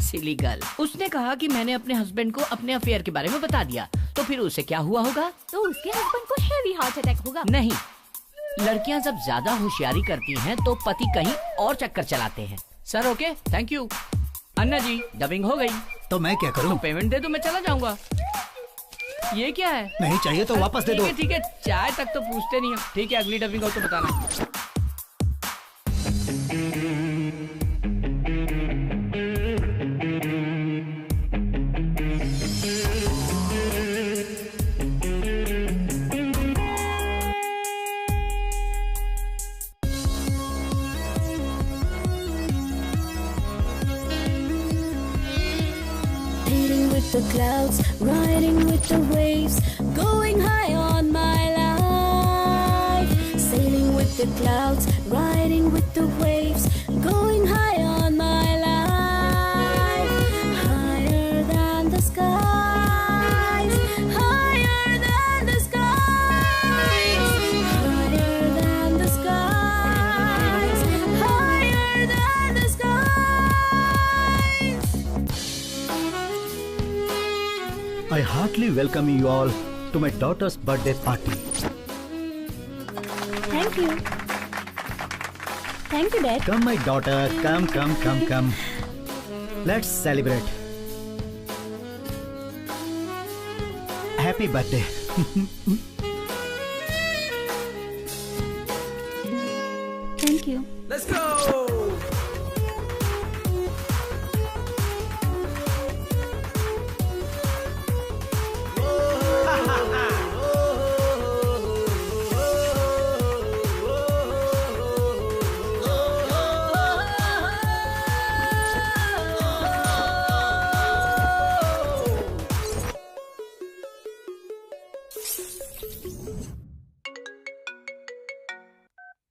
Silly girl. उसने कहा कि मैंने अपने हस्बैंड को अपने अफेयर के बारे में बता दिया, तो फिर उसे क्या हुआ होगा? तो उसके हस्बैंड को हेवी हार्ट अटैक होगा। नहीं, लड़कियां जब ज्यादा होशियारी करती हैं तो पति कहीं और चक्कर चलाते हैं। Sir okay, thank you. Anna ji, dubbing हो गई। तो मैं क्या करूं? तो पेमेंट दे दो, मैं चला जाऊंगा। ये क्या है? नहीं चाहिए तो वापस दे दो। ठीक है, चाय तक तो पूछते नहीं हो। ठीक है, अगली डबिंग हो तो बताना। The clouds, riding with the waves, going high on my life. Sailing with the clouds, riding with the waves, going high on my life. Higher than the skies, higher than the skies, higher than the skies, higher than the skies. I heartily welcome you all to my daughter's birthday party. Thank you. Thank you, Dad. Come, my daughter. Come. Let's celebrate. Happy birthday. Thank you. Let's go.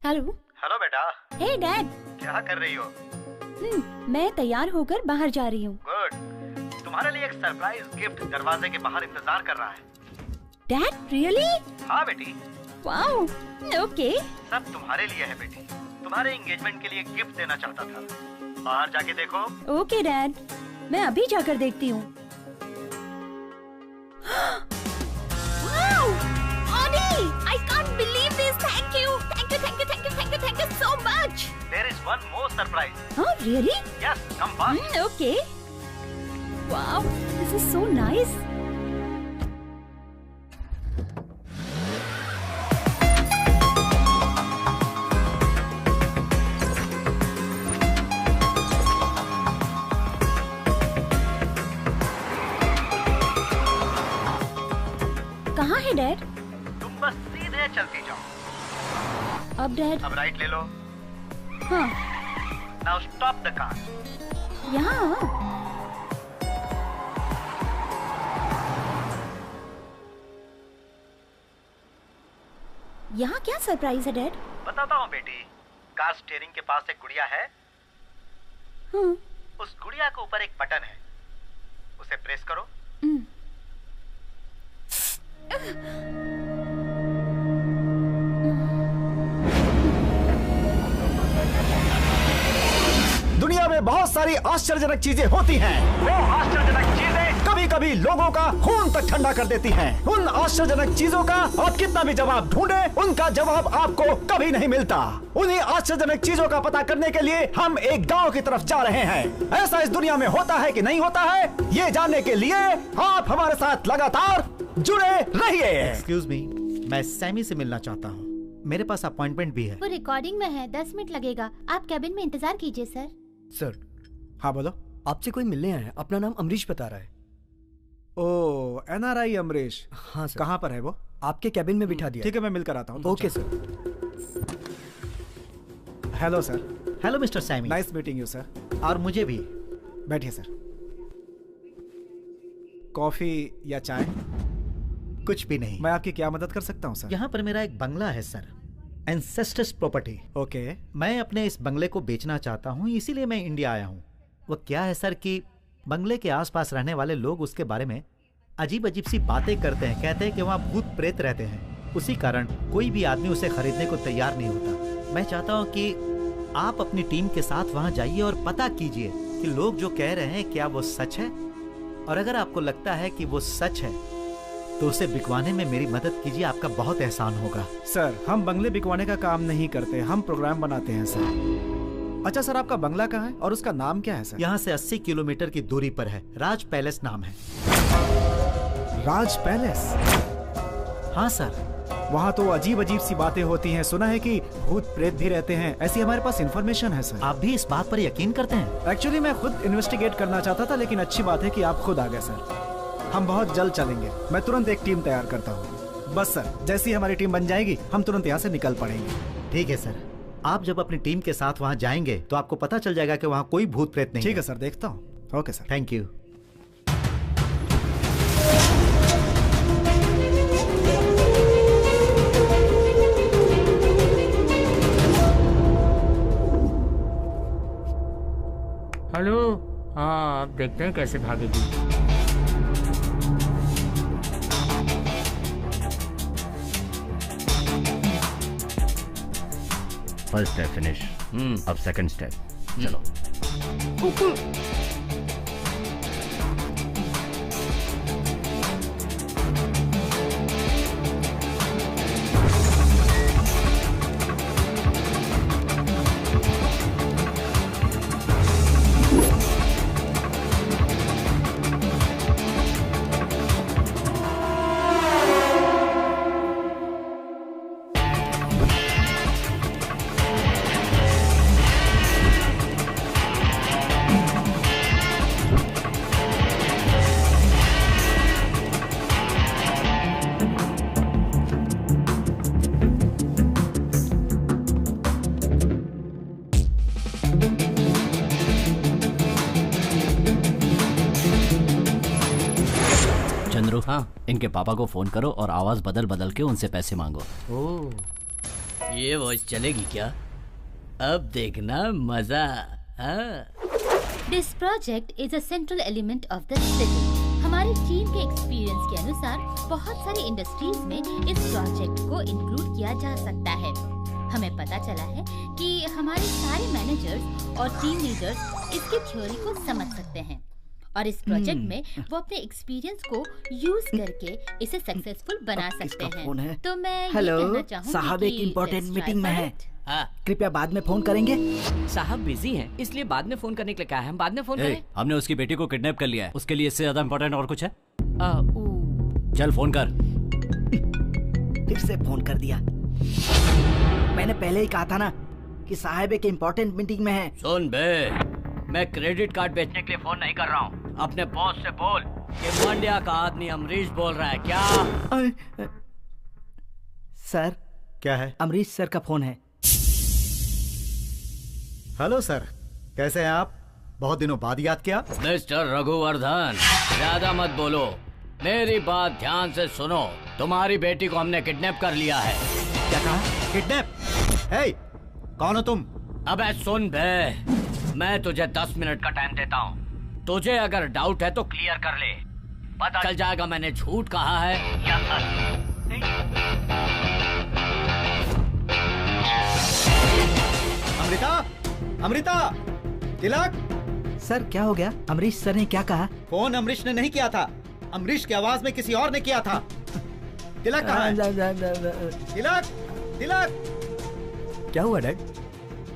Hello. Hello बेटा। हे dad. क्या कर रही हो? मैं तैयार होकर बाहर जा रही हूँ। गुड। तुम्हारे लिए एक सरप्राइज गिफ्ट दरवाजे के बाहर इंतजार कर रहा है। Dad really? हाँ बेटी। Wow, okay. सब तुम्हारे लिए है बेटी। तुम्हारे एंगेजमेंट के लिए गिफ्ट देना चाहता था। बाहर जाके देखो। ओके डैड, मैं अभी जाकर देखती हूँ। I can't believe this. Thank you so much. There is one more surprise. Oh, really? Yes, come fast. Okay. Wow, this is so nice. कहाँ है डैड? तुम बस सीधे चलती जाओ। अब डैड? अब राइट ले लो। हाँ। Now stop the car. यहाँ? यहाँ क्या सरप्राइज है डैड? बताता हूँ बेटी। कार स्टीयरिंग के पास एक गुड़िया है। उस गुड़िया के ऊपर एक बटन है, उसे प्रेस करो। दुनिया में बहुत सारी आश्चर्यजनक चीजें होती हैं। वो आश्चर्यजनक चीजें कभी कभी लोगों का खून तक ठंडा कर देती हैं। उन आश्चर्यजनक चीजों का आप कितना भी जवाब ढूंढे, उनका जवाब आपको कभी नहीं मिलता। उन्हीं आश्चर्यजनक चीजों का पता करने के लिए हम एक गांव की तरफ जा रहे हैं। ऐसा इस दुनिया में होता है कि नहीं होता है, ये जानने के लिए आप हमारे साथ लगातार जुड़े रहिए। एक्सक्यूज मी, मैं सैमी से मिलना चाहता हूँ। मेरे पास अपॉइंटमेंट भी है। वो रिकॉर्डिंग में है, 10 मिनट लगेगा। आप कैबिन में इंतजार कीजिए सर। सर। हाँ बोलो। आपसे कोई मिलने आया है, अपना नाम अमरीश बता रहा है। ओ, NRI अमरीश। हाँ सर। कहाँ पर है वो? आपके कैबिन में बिठा दिया। ठीक है, मैं मिलकर आता हूँ। Okay sir. Hello sir. Hello mister Sammy. Nice meeting you sir. और मुझे भी। बैठिए सर। कॉफी या चाय? कुछ भी नहीं। मैं आपकी क्या मदद कर सकता हूँ सर? यहाँ पर मेरा एक बंगला है सर, एंसेस्टर्स प्रॉपर्टी। ओके। मैं अपने इस बंगले को बेचना चाहता हूँ, इसीलिए मैं इंडिया आया हूँ। वो क्या है सर कि बंगले के आसपास रहने वाले लोग उसके बारे में अजीब अजीब सी बातें करते हैं। कहते हैं कि वहाँ भूत प्रेत रहते हैं। उसी कारण कोई भी आदमी उसे खरीदने को तैयार नहीं होता। मैं चाहता हूँ कि आप अपनी टीम के साथ वहाँ जाइए और पता कीजिए कि लोग जो कह रहे हैं क्या वो सच है, और अगर आपको लगता है कि वो सच है तो उसे बिकवाने में मेरी मदद कीजिए, आपका बहुत एहसान होगा। सर, हम बंगले बिकवाने का काम नहीं करते, हम प्रोग्राम बनाते हैं सर। अच्छा सर, आपका बंगला कहाँ है और उसका नाम क्या है सर? यहाँ से 80 किलोमीटर की दूरी पर है, राज पैलेस नाम है। राज पैलेस? हाँ सर। वहाँ तो अजीब अजीब सी बातें होती हैं, सुना है कि भूत प्रेत भी रहते हैं, ऐसी हमारे पास इन्फॉर्मेशन है सर। आप भी इस बात पर यकीन करते हैं? एक्चुअली मैं खुद इन्वेस्टिगेट करना चाहता था, लेकिन अच्छी बात है कि आप खुद आ गए सर। हम बहुत जल्द चलेंगे, मैं तुरंत एक टीम तैयार करता हूँ। बस सर, जैसी हमारी टीम बन जाएगी हम तुरंत यहाँ से निकल पड़ेंगे। ठीक है सर, आप जब अपनी टीम के साथ वहाँ जाएंगे तो आपको पता चल जाएगा कि वहाँ कोई भूत प्रेत नहीं। ठीक है सर, देखता हूँ। Okay sir, thank you. Hello. हाँ, अब देखते हैं कैसे भागेगी। फर्स्ट स्टेप फिनिश, अब सेकंड स्टेप। चलो। इनके पापा को फोन करो और आवाज बदल बदल के उनसे पैसे मांगो। ओह, ये वॉइस चलेगी क्या? अब देखना मजा। This project is a central element of the city. हमारी टीम के एक्सपीरियंस के अनुसार बहुत सारी इंडस्ट्रीज में इस प्रोजेक्ट को इंक्लूड किया जा सकता है। हमें पता चला है कि हमारे सारे मैनेजर्स और टीम लीडर्स इसकी थ्योरी को समझ सकते हैं और इस प्रोजेक्ट में वो अपने एक्सपीरियंस को यूज करके इसे सक्सेसफुल बना सकते हैं। तो मैं हेलो साहब, एक इम्पोर्टेंट मीटिंग में है, हाँ। कृपया बाद में फोन करेंगे। साहब बिजी हैं, इसलिए बाद में फोन करने के लिए कहा है। हम बाद में फोन करें। हमने उसकी बेटी को किडनैप कर लिया है, उसके लिए इससे ज्यादा इम्पोर्टेंट और कुछ है? चल फोन कर। फिर से फोन कर दिया। मैंने पहले ही कहा था ना कि साहब एक इम्पोर्टेंट मीटिंग में है। सुन बे, मैं क्रेडिट कार्ड बेचने के लिए फोन नहीं कर रहा हूँ। अपने बॉस से बोल कि मंडिया का आदमी अमरीश बोल रहा है। क्या सर? क्या है? अमरीश सर का फोन है। हेलो सर, कैसे हैं आप? बहुत दिनों बाद याद किया। मिस्टर रघुवर्धन, ज्यादा मत बोलो, मेरी बात ध्यान से सुनो। तुम्हारी बेटी को हमने किडनैप कर लिया है। क्या कहा? किडनैप? हे, कौन हो तुम? अबे सुन बे, मैं तुझे 10 मिनट का टाइम देता हूँ। तुझे अगर डाउट है तो क्लियर कर ले, पता चल जाएगा मैंने झूठ कहा है या सच। अमृता, अमृता, तिलक। सर क्या हो गया? अमरीश सर ने क्या कहा? फोन अमरीश ने नहीं किया था, अमरीश की आवाज में किसी और ने किया था। तिलक कहाँ है? तिलक, तिलक। क्या हुआ डैड?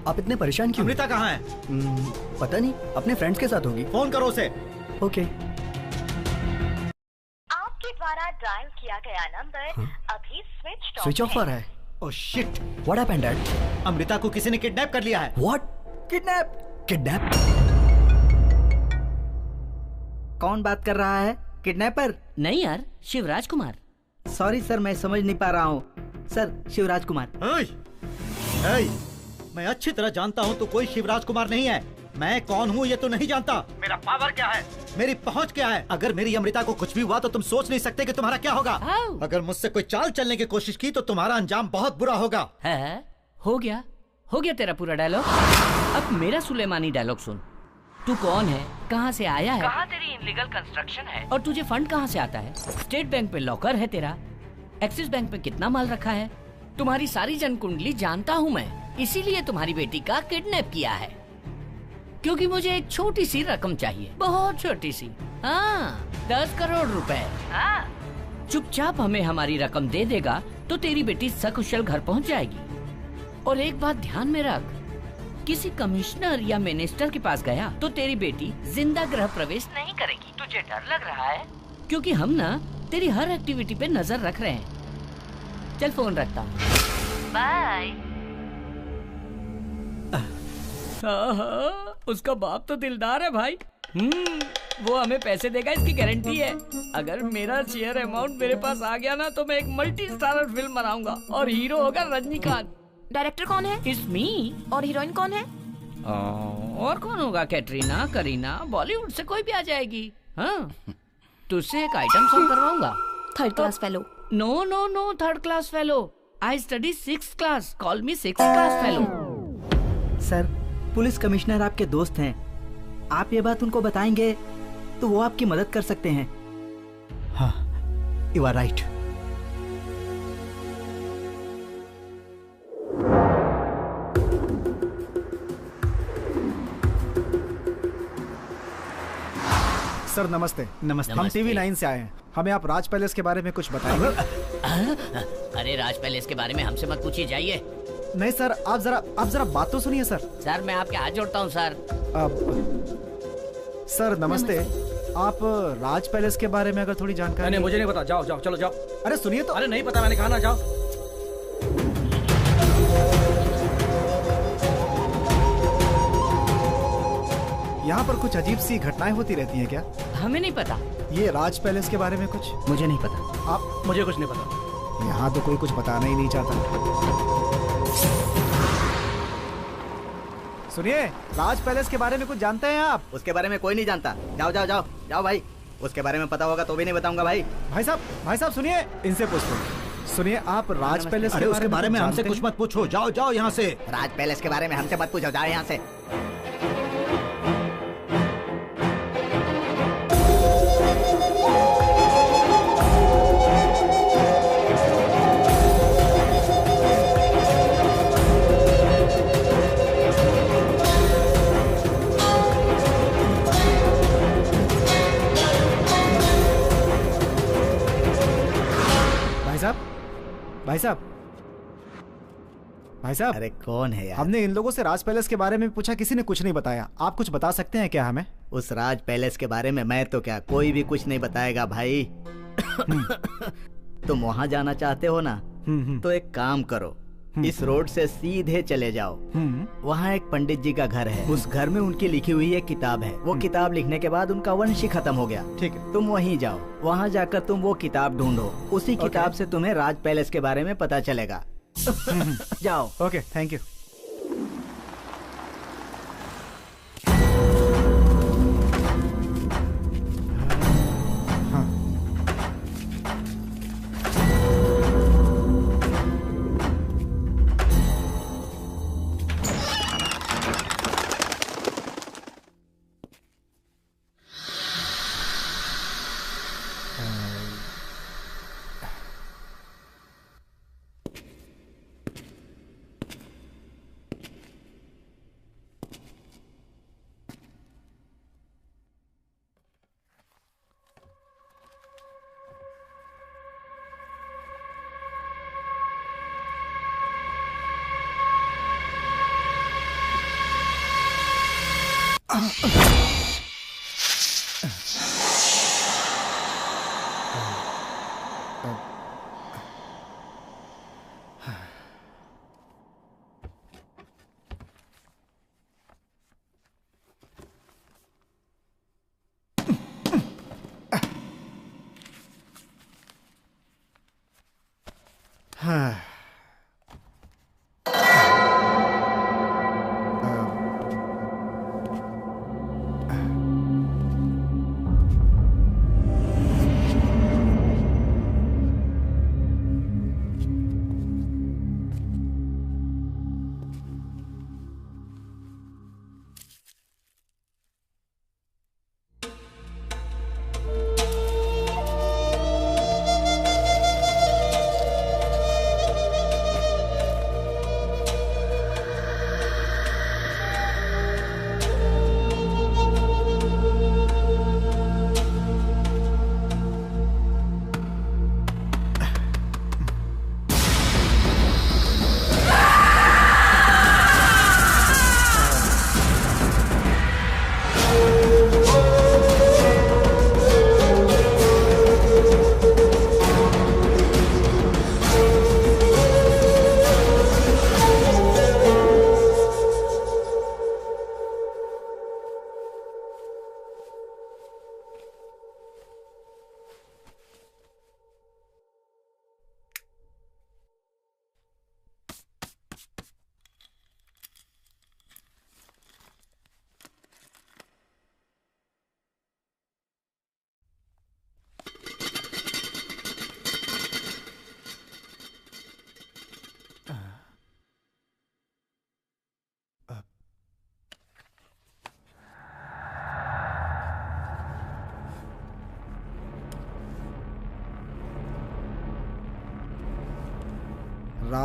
आप इतने परेशान क्यों? अमृता कहाँ है? पता नहीं, अपने फ्रेंड्स के साथ होगी। फोन करो उसे। ओके। आपके द्वारा डायल किया गया नंबर अभी स्विच ऑफ आ रहा है। Oh shit, what happened dad? Amrita को किसी ने किडनैप कर लिया है। व्हाट? किडनैप? किडनैप? कौन बात कर रहा है? किडनैपर? नहीं यार, शिवराज कुमार। सॉरी सर, मैं समझ नहीं पा रहा हूँ। सर, शिवराज कुमार। मैं अच्छी तरह जानता हूँ तो कोई शिवराज कुमार नहीं है। मैं कौन हूँ ये तो नहीं जानता। मेरा पावर क्या है, मेरी पहुँच क्या है। अगर मेरी अमृता को कुछ भी हुआ तो तुम सोच नहीं सकते कि तुम्हारा क्या होगा। अगर मुझसे कोई चाल चलने की कोशिश की तो तुम्हारा अंजाम बहुत बुरा होगा। है? हो गया तेरा पूरा डायलॉग। अब मेरा सुलेमानी डायलॉग सुन। तू कौन है, कहाँ से आया है, कहाँ तेरी इनलीगल कंस्ट्रक्शन है और तुझे फंड कहाँ से आता है। स्टेट बैंक पे लॉकर है तेरा, एक्सिस बैंक में कितना माल रखा है, तुम्हारी सारी जन कुंडली जानता हूँ मैं, इसीलिए तुम्हारी बेटी का किडनैप किया है। क्योंकि मुझे एक छोटी सी रकम चाहिए, बहुत छोटी सी। हाँ, 10 करोड़ रुपए। हाँ। चुपचाप हमें हमारी रकम दे देगा तो तेरी बेटी सकुशल घर पहुंच जाएगी। और एक बात ध्यान में रख, किसी कमिश्नर या मिनिस्टर के पास गया तो तेरी बेटी जिंदा गृह प्रवेश नहीं करेगी। तुझे डर लग रहा है? क्योंकि हम ना तेरी हर एक्टिविटी पे नजर रख रहे हैं। चल फोन रखता हूँ। बाय। उसका बाप तो दिलदार है भाई। वो हमें पैसे देगा, इसकी गारंटी है। अगर मेरा शेयर अमाउंट मेरे पास आ गया ना तो मैं एक मल्टी स्टारर फिल्म बनाऊंगा और हीरो होगा रजनीकांत। डायरेक्टर कौन है? It's me. और हीरोइन कौन है? और कौन होगा? कैटरीना, करीना, बॉलीवुड से कोई भी आ जाएगी। हाँ, तुझसे एक आइटम सॉन्ग करवाऊंगा। Third class fellow? No no no, third class fellow. I study 6th class, call me 6th class fellow. Sir, police commissioner आपके दोस्त हैं। आप ये बात उनको बताएंगे तो वो आपकी मदद कर सकते हैं। हाँ, यू आर राइट। सर नमस्ते। नमस्ते। हम टीवी 9 से आए हैं। हमें आप राज पैलेस के बारे में कुछ बताएंगे? अरे राज पैलेस के बारे में हमसे मत पूछिए, जाइए। नहीं सर, आप जरा बात तो सुनिए सर। सर मैं आपके हाथ जोड़ता हूँ सर। सर नमस्ते। आप राज पैलेस के बारे में अगर थोड़ी जानकारी। नहीं, मुझे नहीं पता। जाओ जाओ, चलो जाओ। अरे सुनिए तो। अरे नहीं पता, मैंने कहा ना, जाओ। यहाँ पर कुछ अजीब सी घटनाएं होती रहती हैं क्या? हमें नहीं पता। ये राज पैलेस के बारे में कुछ? मुझे नहीं पता। आप? मुझे कुछ नहीं पता। यहाँ तो कोई कुछ बताना ही नहीं चाहता। सुनिए, राज पैलेस के बारे में कुछ जानते हैं आप? उसके बारे में कोई नहीं जानता। जाओ जाओ जाओ जाओ भाई। उसके बारे में पता होगा तो भी नहीं बताऊंगा भाई। भाई साहब सुनिए, इनसे पूछो। सुनिए, आप राज पैलेस के बारे में हमसे कुछ मत पूछो। जाओ जाओ यहाँ से। राज पैलेस के बारे में हमसे मत पूछो, जाओ यहाँ से। भाई साहब। अरे कौन है यार? हमने इन लोगों से राज पैलेस के बारे में पूछा, किसी ने कुछ नहीं बताया। आप कुछ बता सकते हैं क्या हमें? उस राज पैलेस के बारे में मैं तो क्या, कोई भी कुछ नहीं बताएगा भाई। तुम वहाँ जाना चाहते हो ना, तो एक काम करो, इस रोड से सीधे चले जाओ। वहाँ एक पंडित जी का घर है। उस घर में उनकी लिखी हुई एक किताब है। वो किताब लिखने के बाद उनका वंश ही खत्म हो गया। ठीक है, तुम वहीं जाओ। वहाँ जाकर तुम वो किताब ढूंढो। उसी किताब से तुम्हें राज पैलेस के बारे में पता चलेगा। जाओ। Okay, thank you.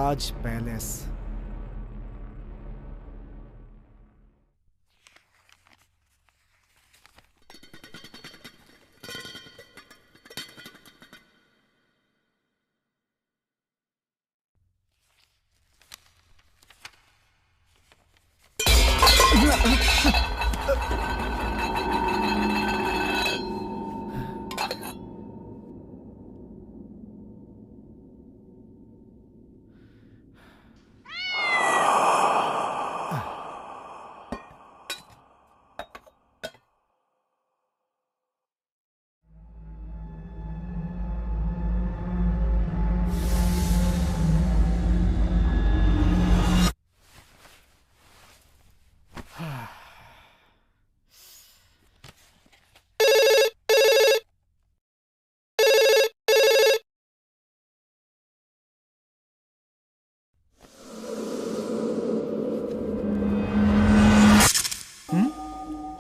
Taj palace.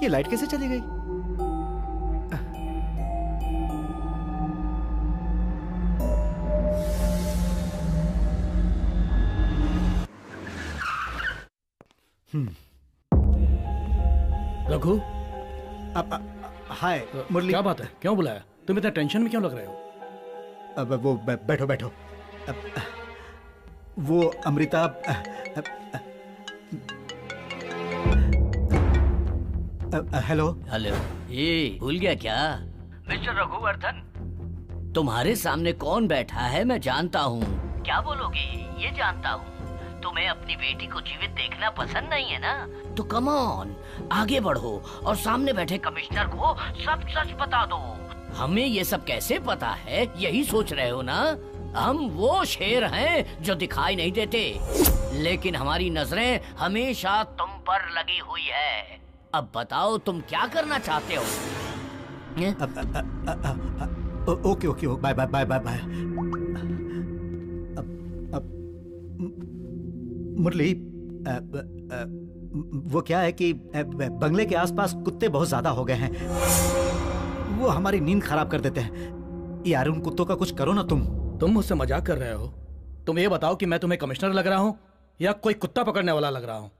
ये लाइट कैसे चली गई? रघु, हाय मुरली। क्या बात है, क्यों बुलाया? तुम इतना टेंशन में क्यों लग रहे हो? अब वो बैठो बैठो। वो अमृता हेलो। हेलो, ये भूल गया क्या? मिस्टर रघुवर्धन, तुम्हारे सामने कौन बैठा है मैं जानता हूँ। क्या बोलोगे ये जानता हूँ। तुम्हें अपनी बेटी को जीवित देखना पसंद नहीं है ना, तो कम ऑन आगे बढ़ो और सामने बैठे कमिश्नर को सब सच बता दो। हमें ये सब कैसे पता है, यही सोच रहे हो ना? हम वो शेर हैं जो दिखाई नहीं देते, लेकिन हमारी नजरें हमेशा तुम पर लगी हुई है। अब बताओ तुम क्या करना चाहते हो? Okay okay, bye bye bye bye bye. Murali, वो क्या है कि बंगले के आसपास कुत्ते बहुत ज्यादा हो गए हैं, वो हमारी नींद खराब कर देते हैं। यार उन कुत्तों का कुछ करो ना तुम। तुम मुझसे मजाक कर रहे हो? तुम ये बताओ कि मैं तुम्हें कमिश्नर लग रहा हूँ या कोई कुत्ता पकड़ने वाला लग रहा हूँ?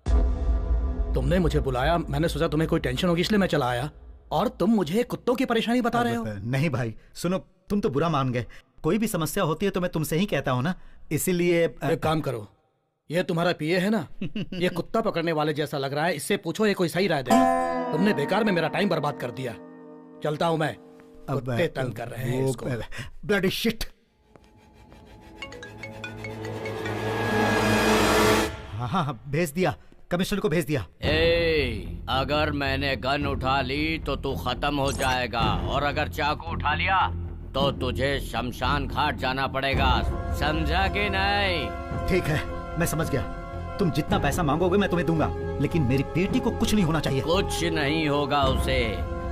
तुमने मुझे बुलाया, मैंने सोचा तुम्हें कोई टेंशन होगी इसलिए मैं चला आया, और तुम मुझे कुत्तों की परेशानी बता रहे हो? नहीं भाई सुनो, तुम तो बुरा मान गए। कोई भी समस्या होती है तो मैं तुमसे ही कहता हूँ ना, इसीलिए एक काम करो, ये तुम्हारा पीए है ना, ये कुत्ता पकड़ने वाले जैसा लग रहा है, इससे पूछो ये कोई सही राय देगा। तुमने बेकार में मेरा टाइम बर्बाद कर दिया। चलता हूँ मैं, कुत्ते तंग कर रहे हैं इसको। Bloody shit. हाँ, भेज दिया, कमिश्नर को भेज दिया। अगर मैंने गन उठा ली तो तू खत्म हो जाएगा, और अगर चाकू उठा लिया तो तुझे शमशान घाट जाना पड़ेगा, समझा कि नहीं? ठीक है, मैं समझ गया। तुम जितना पैसा मांगोगे मैं तुम्हें दूंगा, लेकिन मेरी बेटी को कुछ नहीं होना चाहिए। कुछ नहीं होगा उसे।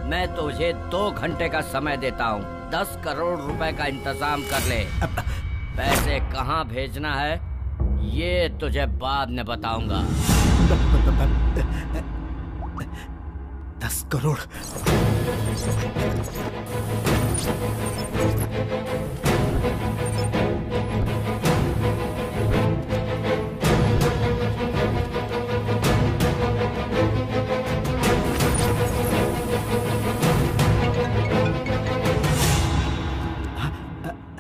मैं तुझे 2 घंटे का समय देता हूँ, 10 करोड़ रुपए का इंतजाम कर ले। पैसे कहाँ भेजना है ये तुझे बाद में बताऊंगा। 10 करोड़।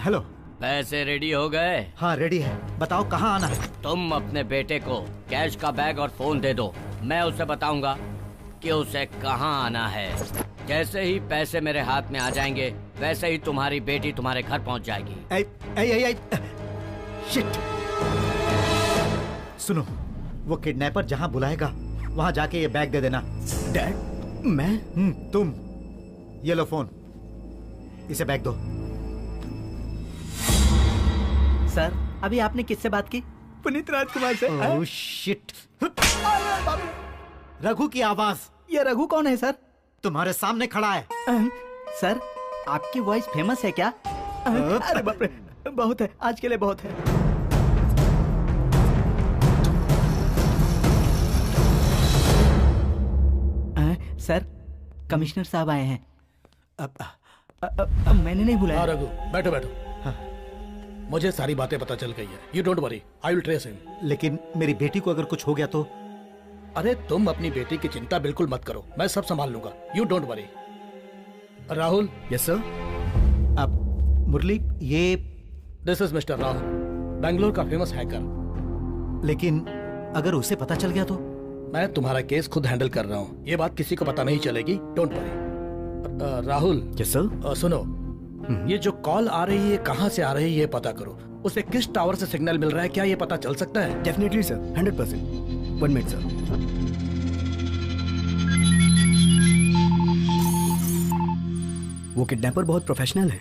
हेलो, पैसे रेडी हो गए? हाँ रेडी है, बताओ कहाँ आना है? तुम अपने बेटे को कैश का बैग और फोन दे दो, मैं उसे बताऊंगा कि उसे कहाँ आना है। जैसे ही पैसे मेरे हाथ में आ जाएंगे वैसे ही तुम्हारी बेटी तुम्हारे घर पहुँच जाएगी। शिट। सुनो, वो किडनैपर जहाँ बुलाएगा वहाँ जाके ये बैग दे देना। डैड, मैं? तुम। ये लो फोन, इसे बैग दो। सर, अभी आपने किससे बात की? पुनीत राजकुमार से। Oh shit. रघु की आवाज। ये रघु कौन है सर? तुम्हारे सामने खड़ा है। सर, आपकी वॉइस फेमस है क्या? अरे बाप रे, बहुत है, आज के लिए बहुत है। सर, कमिश्नर साहब आए हैं। मैंने नहीं बुलाया। हाँ रघु, बैठो बैठो। मुझे सारी बातें पता चल गई है। You don't worry, I will trace him. लेकिन मेरी बेटी को अगर कुछ हो गया तो? अरे तुम अपनी बेटी की चिंता बिल्कुल मत करो, मैं सब संभाल लूंगा। You don't worry. Rahul. Yes sir. अब मुरली, ये this is mister Rahul, Bangalore का फेमस हैकर। लेकिन अगर उसे पता चल गया तो? मैं तुम्हारा केस खुद हैंडल कर रहा हूँ, ये बात किसी को पता नहीं चलेगी। Don't worry. Rahul. Yes sir. सुनो, ये जो कॉल आ रही है कहाँ से आ रही है ये पता करो। उसे किस टावर से सिग्नल मिल रहा है, क्या ये पता चल सकता है? Definitely sir, 100%। 1 minute sir. वो किडनैपर बहुत प्रोफेशनल है,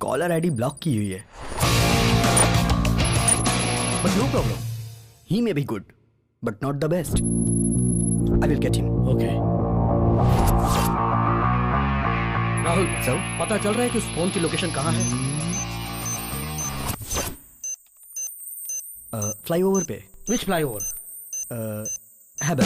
कॉलर आईडी ब्लॉक की हुई है। But no problem, he may be good but not the best. I will get him. Okay Rahul sir, पता चल रहा है कि उस फोन की लोकेशन कहाँ है? फ्लाईओवर पे। Which flyover? Hebbal.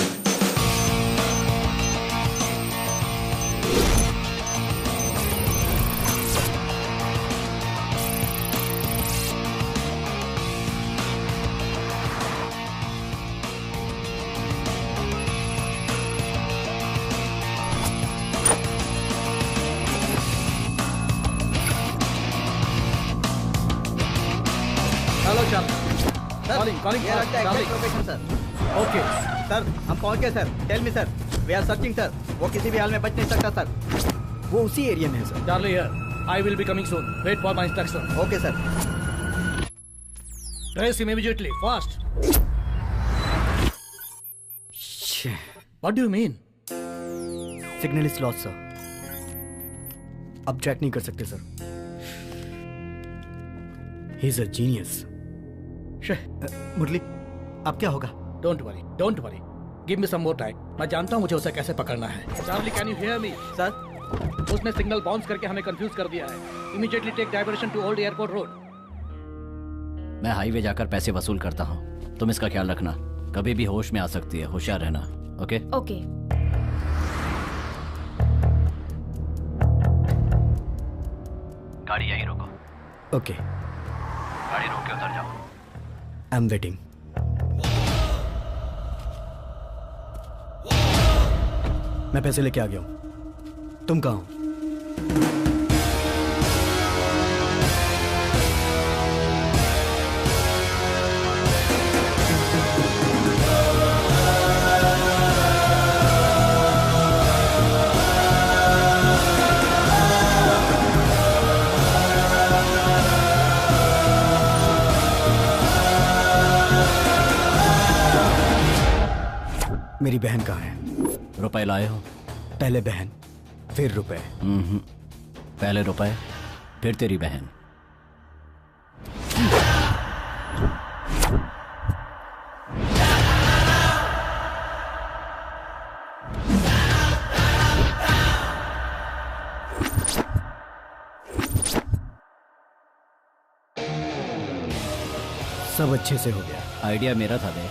Hello sir, calling sir. Okay sir, हम पहुंच गए sir. Tell me sir, we are searching sir. वो किसी भी हाल में बच नहीं सकता सर। वो उसी एरिया में है sir. Charlie here, I will be coming soon. Wait for my instruction. Okay sir. Trace him immediately, fast. What do you mean? Signal is lost sir, अब ट्रैक नहीं कर सकते sir. He is a genius. Murali, अब क्या होगा? Don't worry, give me some more time. मैं जानता हूँ मुझे उसे कैसे पकड़ना है। Charlie, can you hear me? Sir, उसने सिग्नल बाउंस करके हमें कंफ्यूज कर दिया है। Immediately take diversion to old airport road. मैं हाईवे जाकर पैसे वसूल करता हूँ, तुम इसका ख्याल रखना। कभी भी होश में आ सकती है, होशियार रहना। ओके? ओके। गाड़ी यहीं रोको। ओके। गाड़ी रोक के उतर जाओ। I am waiting. मैं पैसे लेके आ गया हूं, तुम कहाँ हो? मेरी बहन कहाँ है? रुपए लाए हो? पहले बहन, फिर रुपए। पहले रुपए, फिर तेरी बहन। सब अच्छे से हो गया। आइडिया मेरा था बे।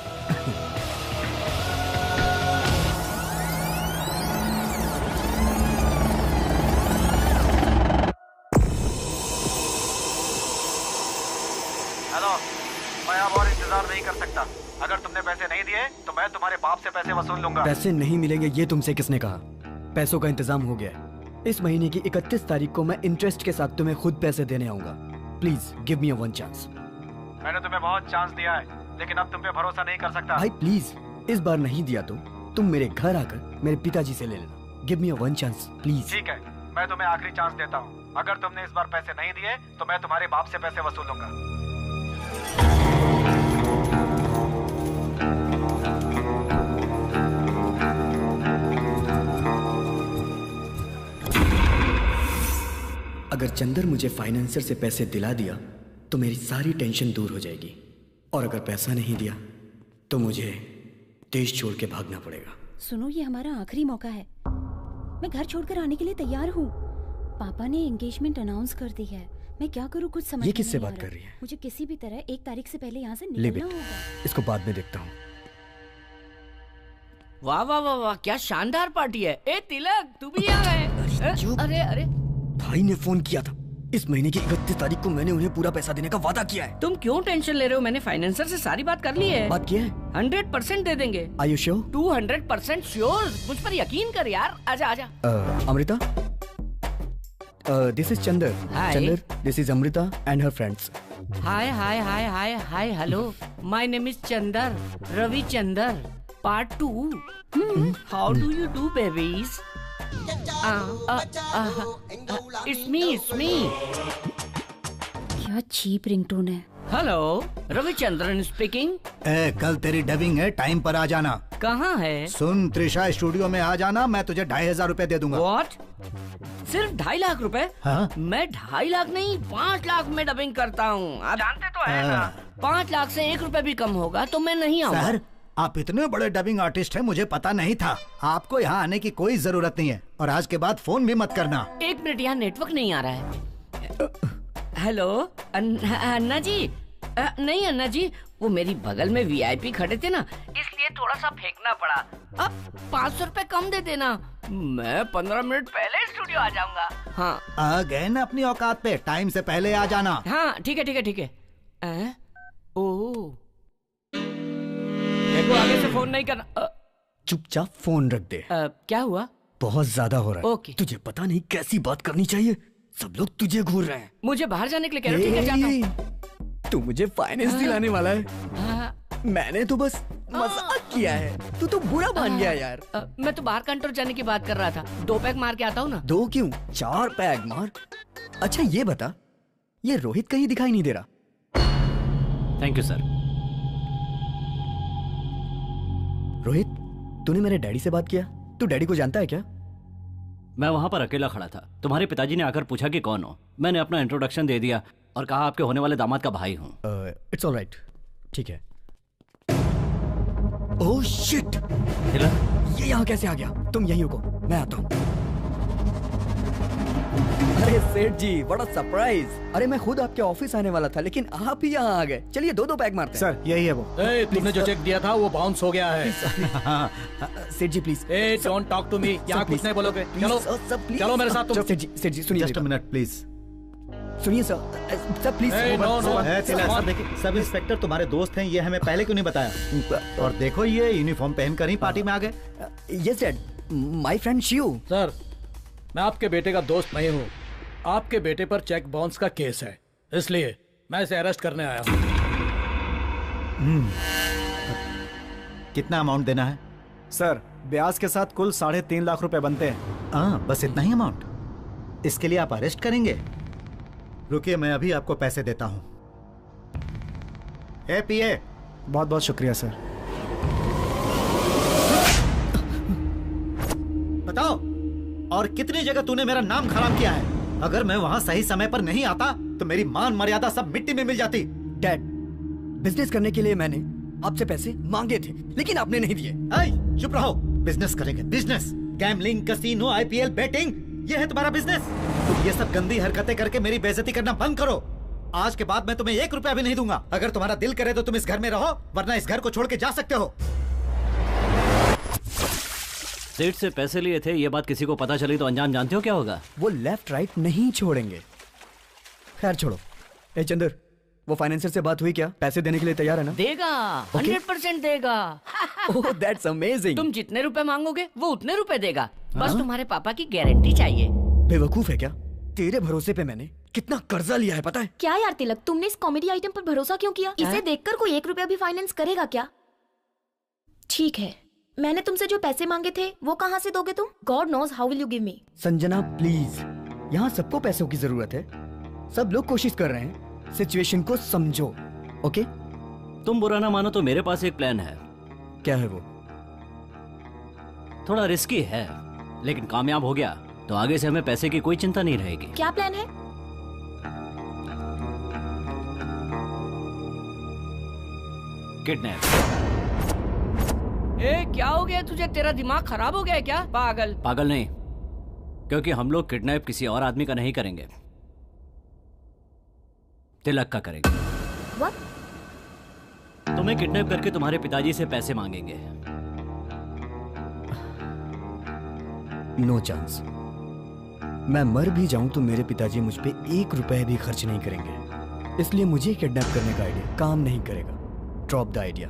नहीं कर सकता। अगर तुमने पैसे नहीं दिए तो मैं तुम्हारे बाप से पैसे वसूल लूंगा। पैसे नहीं मिलेंगे ये तुमसे किसने कहा? पैसों का इंतजाम हो गया। इस महीने की 31 तारीख को मैं इंटरेस्ट के साथ तुम्हें खुद पैसे देने आऊंगा। Please give me a one chance. मैंने तुम्हें बहुत चांस दिया है, लेकिन अब तुम पे भरोसा नहीं कर सकता। भाई प्लीज, इस बार नहीं दिया तो तुम मेरे घर आकर मेरे पिताजी से ले लेना। Give me a one chance please. ठीक है, मैं तुम्हें आखिरी चांस देता हूँ। अगर तुमने इस बार पैसे नहीं दिए तो मैं तुम्हारे बाप से पैसे वसूलूंगा। अगर चंदर मुझे फाइनेंसर से पैसे दिला दिया तो मेरी सारी टेंशन दूर हो जाएगी, और अगर पैसा नहीं दिया तो मुझे देश छोड़ के भागना पड़ेगा। सुनो, ये हमारा आखिरी मौका है। मैं घर छोड़कर आने के लिए तैयार हूँ। पापा ने एंगेजमेंट अनाउंस कर दी है। मैं क्या करूँ कुछ समझ ये किससे नहीं आ बात रहा। कर रही है? मुझे किसी भी तरह 1 तारीख से पहले यहाँ से Leave निकलना it. होगा। इसको बाद में देखता हूँ। वाह वाह वाह वाह, क्या शानदार पार्टी है। ए तिलक, तू भी यहाँ है? अरे अरे भाई ने फोन किया था, इस महीने की 31 तारीख को मैंने उन्हें पूरा पैसा देने का वादा किया है। तुम क्यों टेंशन ले रहे हो? मैंने फाइनेंसर से सारी बात कर ली है। बात किया है? 100% दे देंगे। Are you sure? 200% श्योर। मुझ पर यकीन कर यार। आजा आजा। Amrita, this is Chandar. Hi. Chandar, this is Amrita and her friends. Hi, hello. My name is Chandar, Ravi Chandar. Part 2. How do you do, babies? It's me. क्या cheap ringtone है। Hello, Ravichandran speaking. कल तेरी dubbing है, time पर आ जाना। कहाँ है? सुन, Trisha studio में आ जाना, मैं तुझे 2500 रुपए दे दूंगा। What? सिर्फ 2.5 लाख रुपए? हाँ? मैं 2.5 लाख नहीं 5 लाख में डबिंग करता हूँ। आप जानते तो है ना। 5 लाख से 1 रुपए भी कम होगा तो मैं नहीं आऊँगा। सर, आप इतने बड़े डबिंग आर्टिस्ट हैं, मुझे पता नहीं था। आपको यहाँ आने की कोई जरूरत नहीं है, और आज के बाद फोन भी मत करना। 1 मिनट, यहाँ नेटवर्क नहीं आ रहा है। हेलो अन्ना जी। नहीं अन्ना जी, वो मेरी बगल में वीआईपी खड़े थे ना, इसलिए थोड़ा सा फेंकना पड़ा। अब 500 रुपए कम दे देना, मैं 15 मिनट पहले स्टूडियो आ जाऊंगा। हाँ, आ गए ना अपनी औकात पे, टाइम से पहले आ जाना। हाँ ठीक है। ओह, देखो आगे से फोन नहीं करना। चुपचाप फोन रख दे। क्या हुआ? बहुत ज्यादा हो रहा है। ओके। तुझे पता नहीं कैसी बात करनी चाहिए, सब लोग तुझे घूर रहे हैं। मुझे बाहर जाने के लिए कह रहे हो? ठीक है, जाता हूँ। तू मुझे फाइनेंस दिलाने वाला है। मैंने तो बस मजाक किया है, तू तो बुरा मान गया यार। मैं तो बाहर कंट्रोल जाने की बात कर रहा था। 2 पैक मार के आता हूँ ना। 2 क्यों, 4 पैक मार। अच्छा ये बता, ये रोहित कहीं दिखाई नहीं दे रहा। Thank you sir. रोहित, तूने मेरे डैडी से बात किया? तू डैडी को जानता है क्या? मैं वहां पर अकेला खड़ा था, तुम्हारे पिताजी ने आकर पूछा कि कौन हो। मैंने अपना इंट्रोडक्शन दे दिया और कहा आपके होने वाले दामाद का भाई हूँ। इट्स ऑलराइट, ठीक है। ओह शिट, ये यहाँ कैसे आ गया? तुम यहीं रुको, मैं आता हूँ। अरे सेठ जी, बड़ा सरप्राइज। अरे मैं खुद आपके ऑफिस आने वाला था, लेकिन आप ही यहाँ आ गए। चलिए 2 पैक मारते हैं। सर यही है वो। तुमने जो चेक दिया था वो बाउंस हो गया है। Seth ji please. Don't talk to me. यहाँ कुछ नहीं बोलोगे। चलो मेरे साथ तुम। सेठ जी सुनिए। Just a minute please. सुनिए सर प्लीज। सब इंस्पेक्टर तुम्हारे दोस्त हैं, ये हमें पहले क्यों नहीं बताया? और देखो ये यूनिफॉर्म पहनकर ही पार्टी में आ गए। Yes dad, my friend Shiv. Sir, मैं आपके बेटे का दोस्त नहीं हूँ। आपके बेटे पर चेक बाउंस का केस है, इसलिए मैं इसे अरेस्ट करने आया हूँ। कितना अमाउंट देना है? सर, ब्याज के साथ कुल 3.5 लाख रुपए बनते हैं। हाँ, बस इतना ही अमाउंट? इसके लिए आप अरेस्ट करेंगे? रुकिए, मैं अभी आपको पैसे देता हूँ। पीए। बहुत बहुत शुक्रिया सर। बताओ, और कितनी जगह तूने मेरा नाम खराब किया है? अगर मैं वहाँ सही समय पर नहीं आता तो मेरी मान मर्यादा सब मिट्टी में मिल जाती। डैड, बिजनेस करने के लिए मैंने आपसे पैसे मांगे थे, लेकिन आपने नहीं दिए। चुप रहो। बिजनेस करेंगे, business. Gambling, casino, IPL, betting, ये है तुम्हारा बिजनेस। तुम ये सब गंदी हरकतें करके मेरी बेइज्जती करना बंद करो। आज के बाद मैं तुम्हें 1 रुपया भी नहीं दूंगा। अगर तुम्हारा दिल करे तो तुम इस घर में रहो, वरना इस घर को छोड़ के जा सकते हो। सेठ से पैसे लिए थे, ये बात किसी को पता चली तो अंजाम जानते हो क्या होगा? वो लेफ्ट राइट नहीं छोड़ेंगे। खैर छोड़ो। ए चंदर, वो फाइनेंसर से बात हुई क्या? पैसे देने के लिए तैयार है ना? देगा, 100% देगा। Oh that's amazing. तुम जितने रुपए मांगोगे वो उतने रुपए देगा। बस तुम्हारे पापा की गारंटी चाहिए। बेवकूफ है क्या? तेरे भरोसे पे मैंने कितना कर्जा लिया है पता है? क्या यार तिलक, तुमने इस कॉमेडी आइटम पर भरोसा क्यों किया? इसे देखकर कोई 1 रुपया भी फाइनेंस करेगा क्या? ठीक है, मैंने तुमसे जो पैसे मांगे थे वो कहाँ से दोगे तुम? God knows how will you give me? Sanjana please, यहाँ सबको पैसों की जरूरत है। सब लोग कोशिश कर रहे हैं, सिचुएशन को समझो। ओके? तुम बुरा ना मानो तो मेरे पास एक प्लान है। क्या है वो? थोड़ा रिस्की है, लेकिन कामयाब हो गया तो आगे से हमें पैसे की कोई चिंता नहीं रहेगी। क्या प्लान है? किडनैप। क्या हो गया तुझे? तेरा दिमाग खराब हो गया है क्या? पागल। पागल नहीं, क्योंकि हम लोग किडनैप किसी और आदमी का नहीं करेंगे, तिलक का करेंगे। What? तुम्हें किडनैप करके तुम्हारे पिताजी से पैसे मांगेंगे। No chance. मैं मर भी जाऊं तो मेरे पिताजी मुझ पे 1 रुपए भी खर्च नहीं करेंगे, इसलिए मुझे किडनैप करने का आइडिया काम नहीं करेगा। Drop the idea.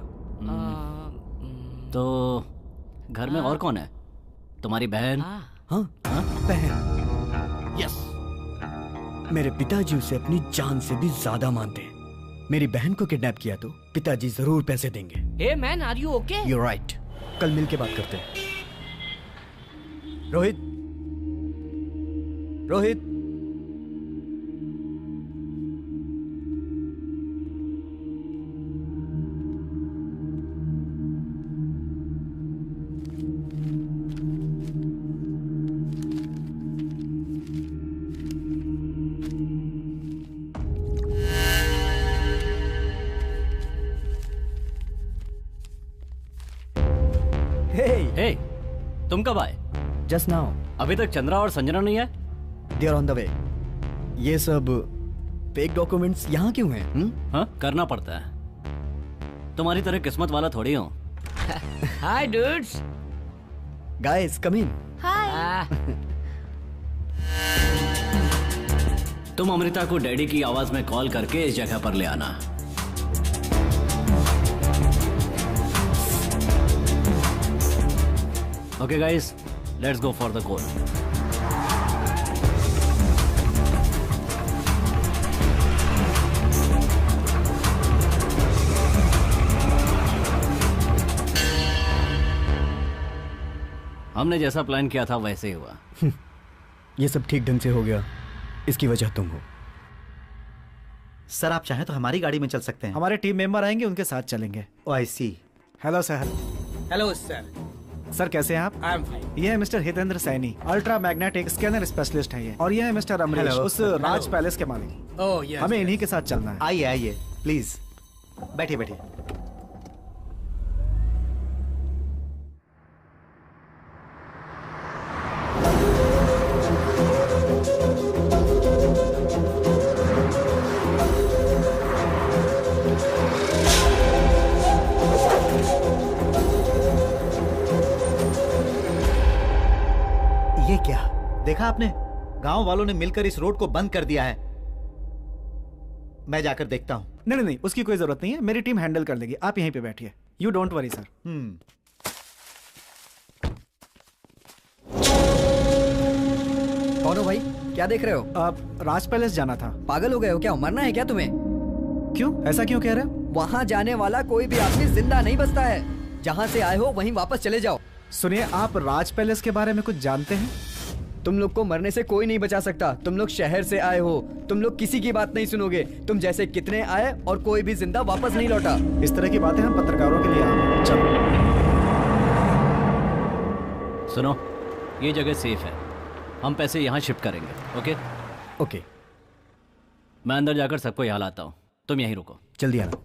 तो घर में और कौन है? तुम्हारी बहन? हाँ बहन। यस, मेरे पिताजी उसे अपनी जान से भी ज्यादा मानते हैं। मेरी बहन को किडनैप किया तो पिताजी जरूर पैसे देंगे। Hey man, are you okay? You're right. कल मिल के बात करते हैं। रोहित, रोहित, हे, तुम कब आए? Just now. अभी तक चंद्रा और संजना नहीं है? They are on the way. ये सब फेक डॉक्यूमेंट्स यहाँ क्यों हैं? हाँ, करना पड़ता है। तुम्हारी तरह किस्मत वाला थोड़ी हूँ। हाय डूड्स। गाइस कम इन। हाय। तुम अमृता को डैडी की आवाज में कॉल करके इस जगह पर ले आना। Okay guys, let's go for the goal. हमने जैसा प्लान किया था वैसे ही हुआ। ये सब ठीक ढंग से हो गया, इसकी वजह तुम हो। सर आप चाहें तो हमारी गाड़ी में चल सकते हैं। हमारे टीम मेंबर आएंगे, उनके साथ चलेंगे। Oh I see. Hello sir. Hello sir. Sir कैसे हैं आप? आई एम फाइन। ये है mister Hitendra Saini, ultra magnetic scanner specialist है ये। और ये है मिस्टर अमरीश, Hello. उस राज पैलेस के मालिक। Oh yes. हमें इन्हीं के साथ चलना है। आइए आइए प्लीज, बैठिए बैठिए। ये क्या देखा आपने? गांव वालों ने मिलकर इस रोड को बंद कर दिया है। मैं जाकर देखता हूं। नहीं नहीं, उसकी कोई जरूरत नहीं है, मेरी टीम हैंडल कर लेगी। आप यहीं पे बैठिए, यू डोंट वरी सर। कौन हो भाई? क्या देख रहे हो? आप राज पैलेस जाना था। पागल हो गए हो क्या? मरना है क्या तुम्हें? क्यों, ऐसा क्यों कह रहे हो? वहाँ जाने वाला कोई भी आदमी जिंदा नहीं बचता है। जहाँ से आए हो वहीं वापस चले जाओ। सुनिए, आप राज पैलेस के बारे में कुछ जानते हैं? तुम लोग को मरने से कोई नहीं बचा सकता। तुम लोग शहर से आए हो, तुम लोग किसी की बात नहीं सुनोगे। तुम जैसे कितने आए और कोई भी जिंदा वापस नहीं लौटा। इस तरह की बातें हम पत्रकारों के लिए आए। चलो सुनो, ये जगह सेफ है, हम पैसे यहाँ शिफ्ट करेंगे। Okay okay. मैं अंदर जाकर सबको यहाँ लाता हूँ, तुम यहीं रुको। जल्दी आना।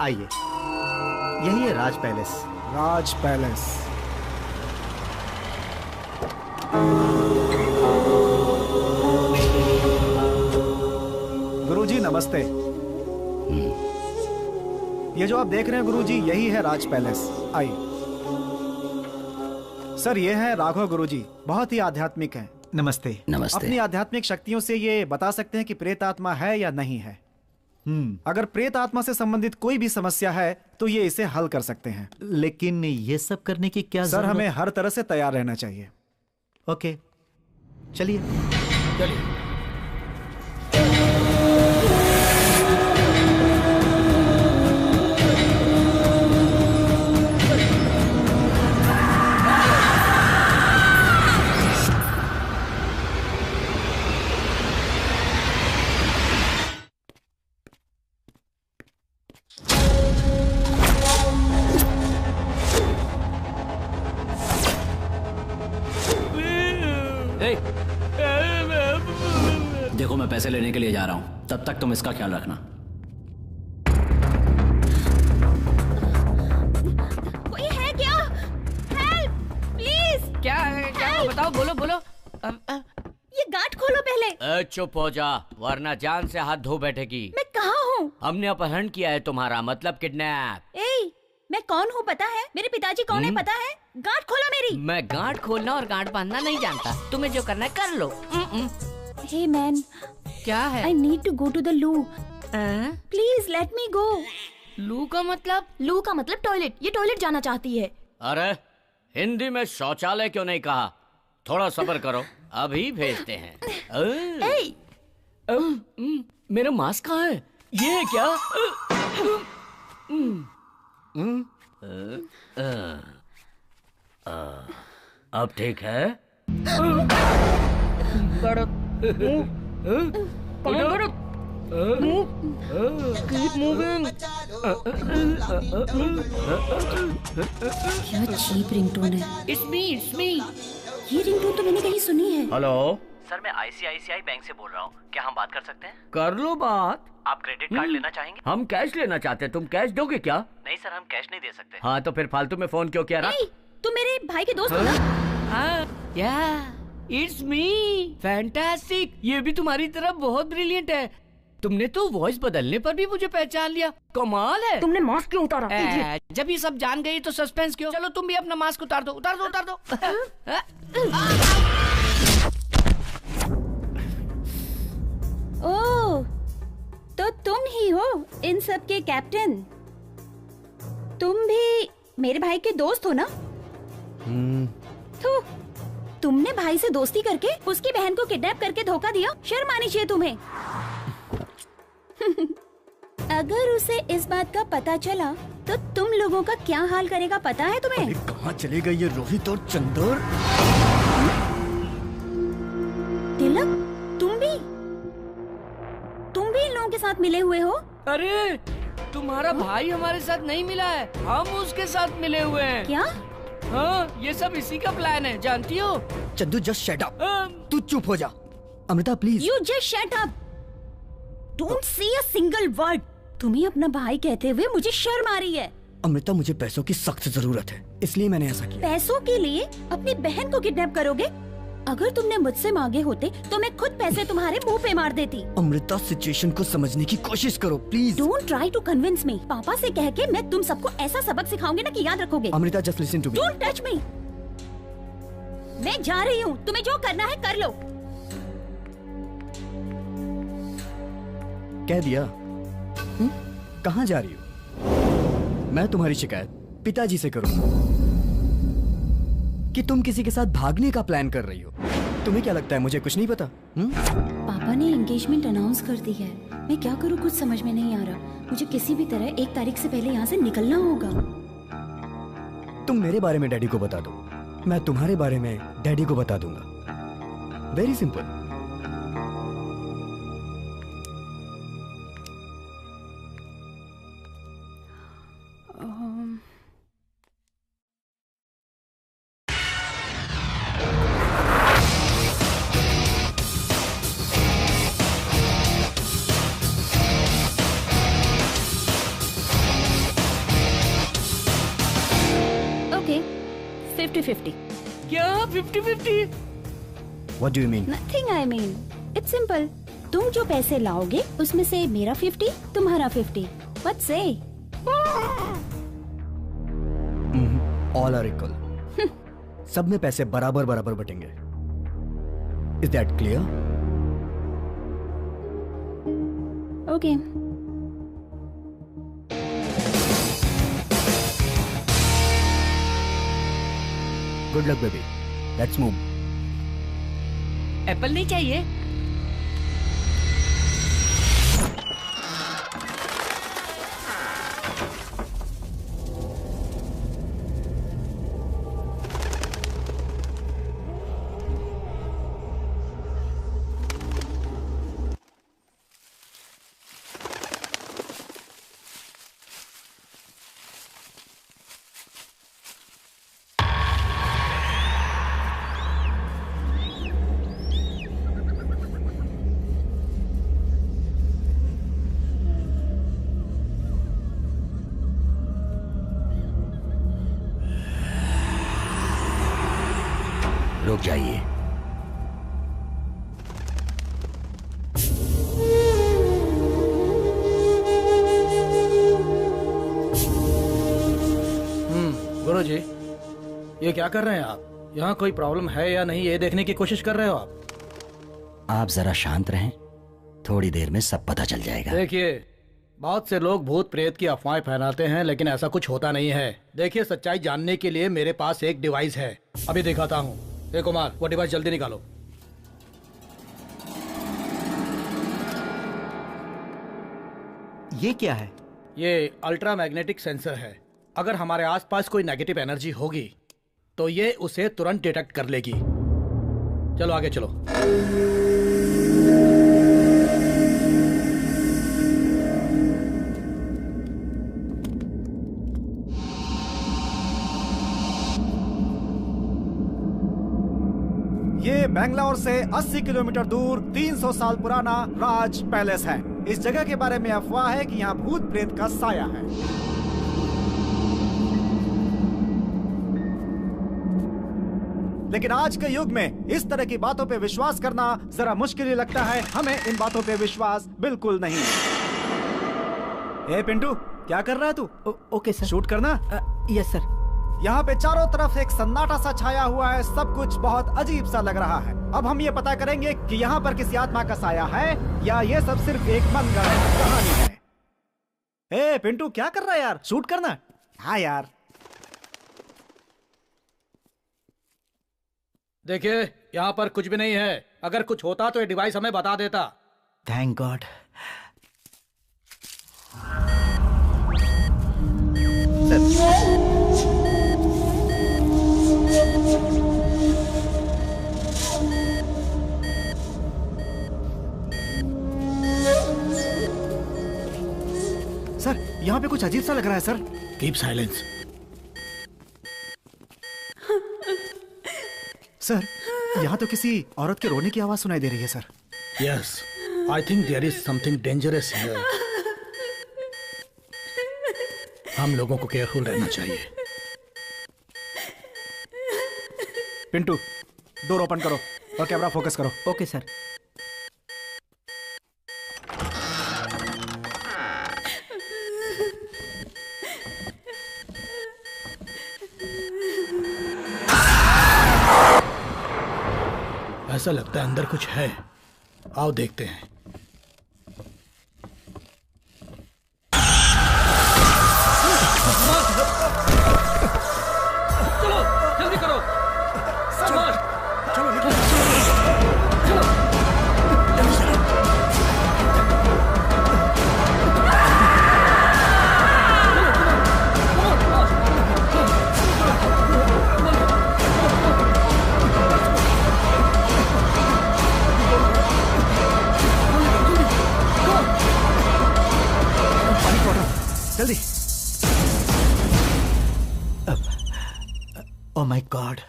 आइए, यही है राज पैलेस। राज पैलेस। गुरुजी नमस्ते। ये जो आप देख रहे हैं गुरुजी, यही है राज पैलेस। आइए। सर ये है राघव गुरुजी, बहुत ही आध्यात्मिक हैं। नमस्ते। नमस्ते। अपनी आध्यात्मिक शक्तियों से ये बता सकते हैं कि प्रेत आत्मा है या नहीं है। अगर प्रेत आत्मा से संबंधित कोई भी समस्या है तो ये इसे हल कर सकते हैं। लेकिन ये सब करने की क्या सर हमें हर तरह से तैयार रहना चाहिए। ओके चलिए। चलिए। देखो मैं पैसे लेने के लिए जा रहा हूं, तब तक तुम इसका ख्याल रखना। कोई है क्या? बताओ, बोलो बोलो। ये गांठ खोलो पहले। चुप हो जा, वरना जान से हाथ धो बैठेगी। मैं कहाँ हूँ? हमने अपहरण किया है तुम्हारा, मतलब किडनैप। मैं कौन हूँ पता है? मेरे पिताजी कौन है पता है? गांठ खोलो मेरी। मैं गांठ खोलना और गांठ बांधना नहीं जानता, तुम्हें जो करना है कर लो। हे मैन, क्या है? I need to go to the loo. Please let me go. लू का मतलब? लू का मतलब टॉयलेट। ये टॉयलेट जाना चाहती है। अरे हिंदी में शौचालय क्यों नहीं कहा? थोड़ा सब्र करो, अभी भेजते हैं। मेरा मास्क कहाँ है? ये है क्या? अब ठीक है? क्या चीप रिंगटोन है। It's me. ये रिंगटोन तो मैंने कहीं सुनी है। हेलो सर, मैं ICICI बैंक से बोल रहा हूँ। क्या हम बात कर सकते हैं? कर लो बात। आप क्रेडिट कार्ड लेना चाहेंगे? हम कैश लेना चाहते हैं, तुम कैश दोगे क्या? नहीं सर, हम कैश नहीं दे सकते। हाँ तो फिर फालतू में फोन क्यों किया? तुम मेरे भाई के दोस्त हो ना? It's me. Fantastic. ये भी तुम्हारी तरह बहुत ब्रिलियंट है। तुमने तो वॉइस बदलने पर भी मुझे पहचान लिया, कमाल है। तुमने मास्क क्यों उतारा? जब ये सब जान गई तो सस्पेंस क्यों? चलो तुम भी अपना मास्क उतार दो। ओह, तो तुम ही हो इन सब के कैप्टन। तुम भी मेरे भाई के दोस्त हो ना? तो तुमने भाई से दोस्ती करके उसकी बहन को किडनैप करके धोखा दिया। शर्म आनी चाहिए तुम्हें। अगर उसे इस बात का पता चला तो तुम लोगों का क्या हाल करेगा पता है तुम्हें? कहाँ चले गए ये रोहित और चंदर? तिलक, तुम भी इन लोगों के साथ मिले हुए हो? अरे तुम्हारा भाई हमारे साथ नहीं मिला है, हम उसके साथ मिले हुए हैं। क्या? हाँ, ये सब इसी का प्लान है, जानती हो? Chandu just shut up. तू चुप हो जा। Amrita please. You just shut up. Don't say a single word. तुम्हें अपना भाई कहते हुए मुझे शर्म आ रही है। अमृता, मुझे पैसों की सख्त जरूरत है, इसलिए मैंने ऐसा किया। पैसों के लिए अपनी बहन को किडनैप करोगे? अगर तुमने मुझसे मांगे होते तो मैं खुद पैसे तुम्हारे मुंह पे मार देती। अमृता, सिचुएशन को समझने की कोशिश करो please. Don't try to convince me. पापा से कह के मैं तुम सबको ऐसा सबक सिखाऊंगी ना कि याद रखोगे। Amrita, just listen to me. Don't touch me. मैं जा रही हूँ, तुम्हें जो करना है कर लो। कह दिया। कहाँ जा रही हो? मैं तुम्हारी शिकायत पिताजी से करूंगा कि तुम किसी के साथ भागने का प्लान कर रही हो। तुम्हें क्या लगता है मुझे कुछ नहीं पता? पापा ने एंगेजमेंट अनाउंस कर दी है। मैं क्या करूँ कुछ समझ में नहीं आ रहा। मुझे किसी भी तरह 1 तारीख से पहले यहाँ से निकलना होगा। तुम मेरे बारे में डैडी को बता दो, मैं तुम्हारे बारे में डैडी को बता दूंगा। Very simple. ओके, 50-50। क्या 50-50? What do you mean? Nothing I mean. It's simple. तुम जो पैसे लाओगे उसमें से मेरा 50, तुम्हारा 50. What say? All are equal. सब में पैसे बराबर बराबर बटेंगे। Is that clear? Okay. Good luck, baby. Let's move. Apple नहीं चाहिए? जाइए। गुरुजी, ये क्या कर रहे हैं आप? यहाँ कोई प्रॉब्लम है या नहीं ये देखने की कोशिश कर रहे हो आप? आप जरा शांत रहें, थोड़ी देर में सब पता चल जाएगा। देखिए, बहुत से लोग भूत प्रेत की अफवाहें फैलाते हैं, लेकिन ऐसा कुछ होता नहीं है। देखिए, सच्चाई जानने के लिए मेरे पास एक डिवाइस है, अभी दिखाता हूँ। कुमार, वो डिवाइस जल्दी निकालो। ये क्या है? ये अल्ट्रा मैग्नेटिक सेंसर है। अगर हमारे आसपास कोई नेगेटिव एनर्जी होगी तो ये उसे तुरंत डिटेक्ट कर लेगी। चलो आगे चलो। ये बेंगलोर से 80 किलोमीटर दूर 300 साल पुराना राज पैलेस है। इस जगह के बारे में अफवाह है कि यहाँ भूत प्रेत का साया है। लेकिन आज के युग में इस तरह की बातों पे विश्वास करना जरा मुश्किल ही लगता है। हमें इन बातों पे विश्वास बिल्कुल नहीं। ए पिंटू, क्या कर रहा है तू? Okay sir. शूट करना? Yes sir. यहाँ पे चारों तरफ एक सन्नाटा सा छाया हुआ है, सब कुछ बहुत अजीब सा लग रहा है। अब हम ये पता करेंगे कि यहाँ पर किसी आत्मा का साया है या ये सब सिर्फ एक मनगढ़ंत कहानी है। ए पिंटू, क्या कर रहा है यार? शूट करना? हाँ यार। देखिए, यहाँ पर कुछ भी नहीं है। अगर कुछ होता तो ये डिवाइस हमें बता देता। Thank God. सर, यहाँ पे कुछ अजीब सा लग रहा है सर। Keep silence. सर, यहाँ तो किसी औरत के रोने की आवाज सुनाई दे रही है sir. Yes, I think there is something dangerous here. हम लोगों को केयरफुल रहना चाहिए। पिंटू, डोर ओपन करो और कैमरा फोकस करो। Okay sir. ऐसा लगता है अंदर कुछ है। आओ देखते हैं। चलो जल्दी करो। जल्दी। Oh my God,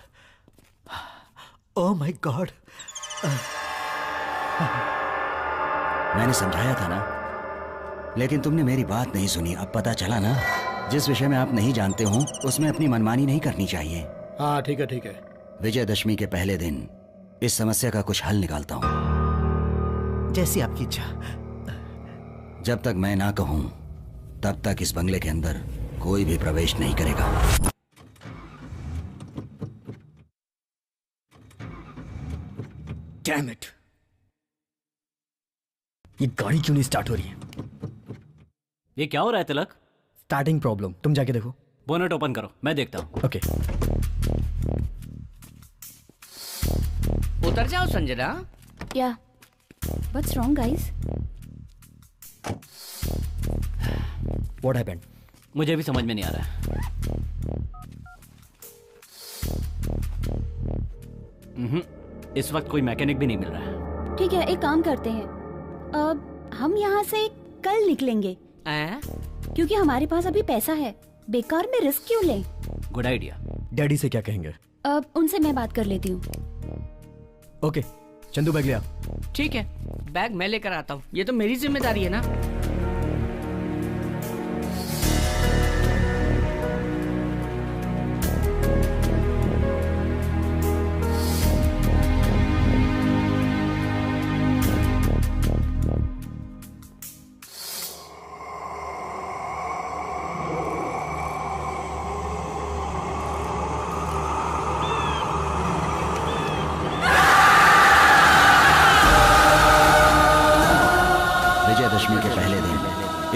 oh my God. मैंने समझाया था ना, लेकिन तुमने मेरी बात नहीं सुनी। अब पता चला ना, जिस विषय में आप नहीं जानते हो उसमें अपनी मनमानी नहीं करनी चाहिए। हाँ ठीक है ठीक है। विजयदशमी के पहले दिन इस समस्या का कुछ हल निकालता हूँ। जैसी आपकी इच्छा। जब तक मैं ना कहूं तब तक इस बंगले के अंदर कोई भी प्रवेश नहीं करेगा। डैम इट, ये गाड़ी क्यों नहीं स्टार्ट हो रही है? ये क्या हो रहा है तिलक? Starting problem. तुम जाके देखो। बोनेट ओपन करो, मैं देखता हूँ। ओके। उतर जाओ संजना। क्या? What's wrong, guys? What happened? मुझे भी समझ में नहीं आ रहा है। इस वक्त कोई मैकेनिक भी नहीं मिल रहा है। ठीक है, एक काम करते हैं। अब हम यहाँ से कल निकलेंगे। क्योंकि हमारे पास अभी पैसा है, बेकार में रिस्क क्यों लें? Good idea. डैडी से क्या कहेंगे? अब उनसे मैं बात कर लेती हूँ। ओके, चंदू बैग लिया। ठीक है, बैग मैं लेकर आता हूँ। ये तो मेरी जिम्मेदारी है ना।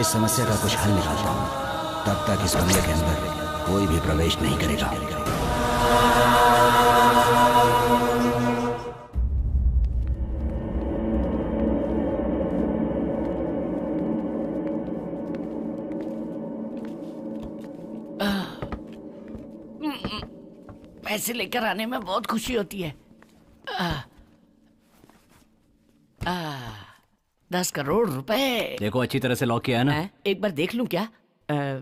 इस समस्या का कुछ हल निकालता हूँ, तब तक इस बंगले के अंदर कोई भी प्रवेश नहीं करेगा। पैसे लेकर आने में बहुत खुशी होती है। 10 करोड़ रुपए। देखो अच्छी तरह से लॉक किया है ना? एक बार देख लूं क्या? यहाँ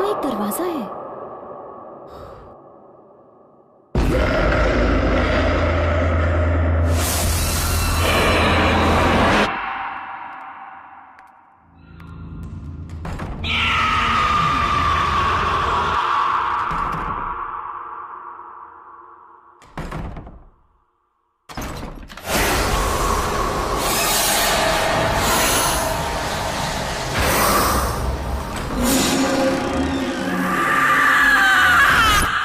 एक दरवाजा है।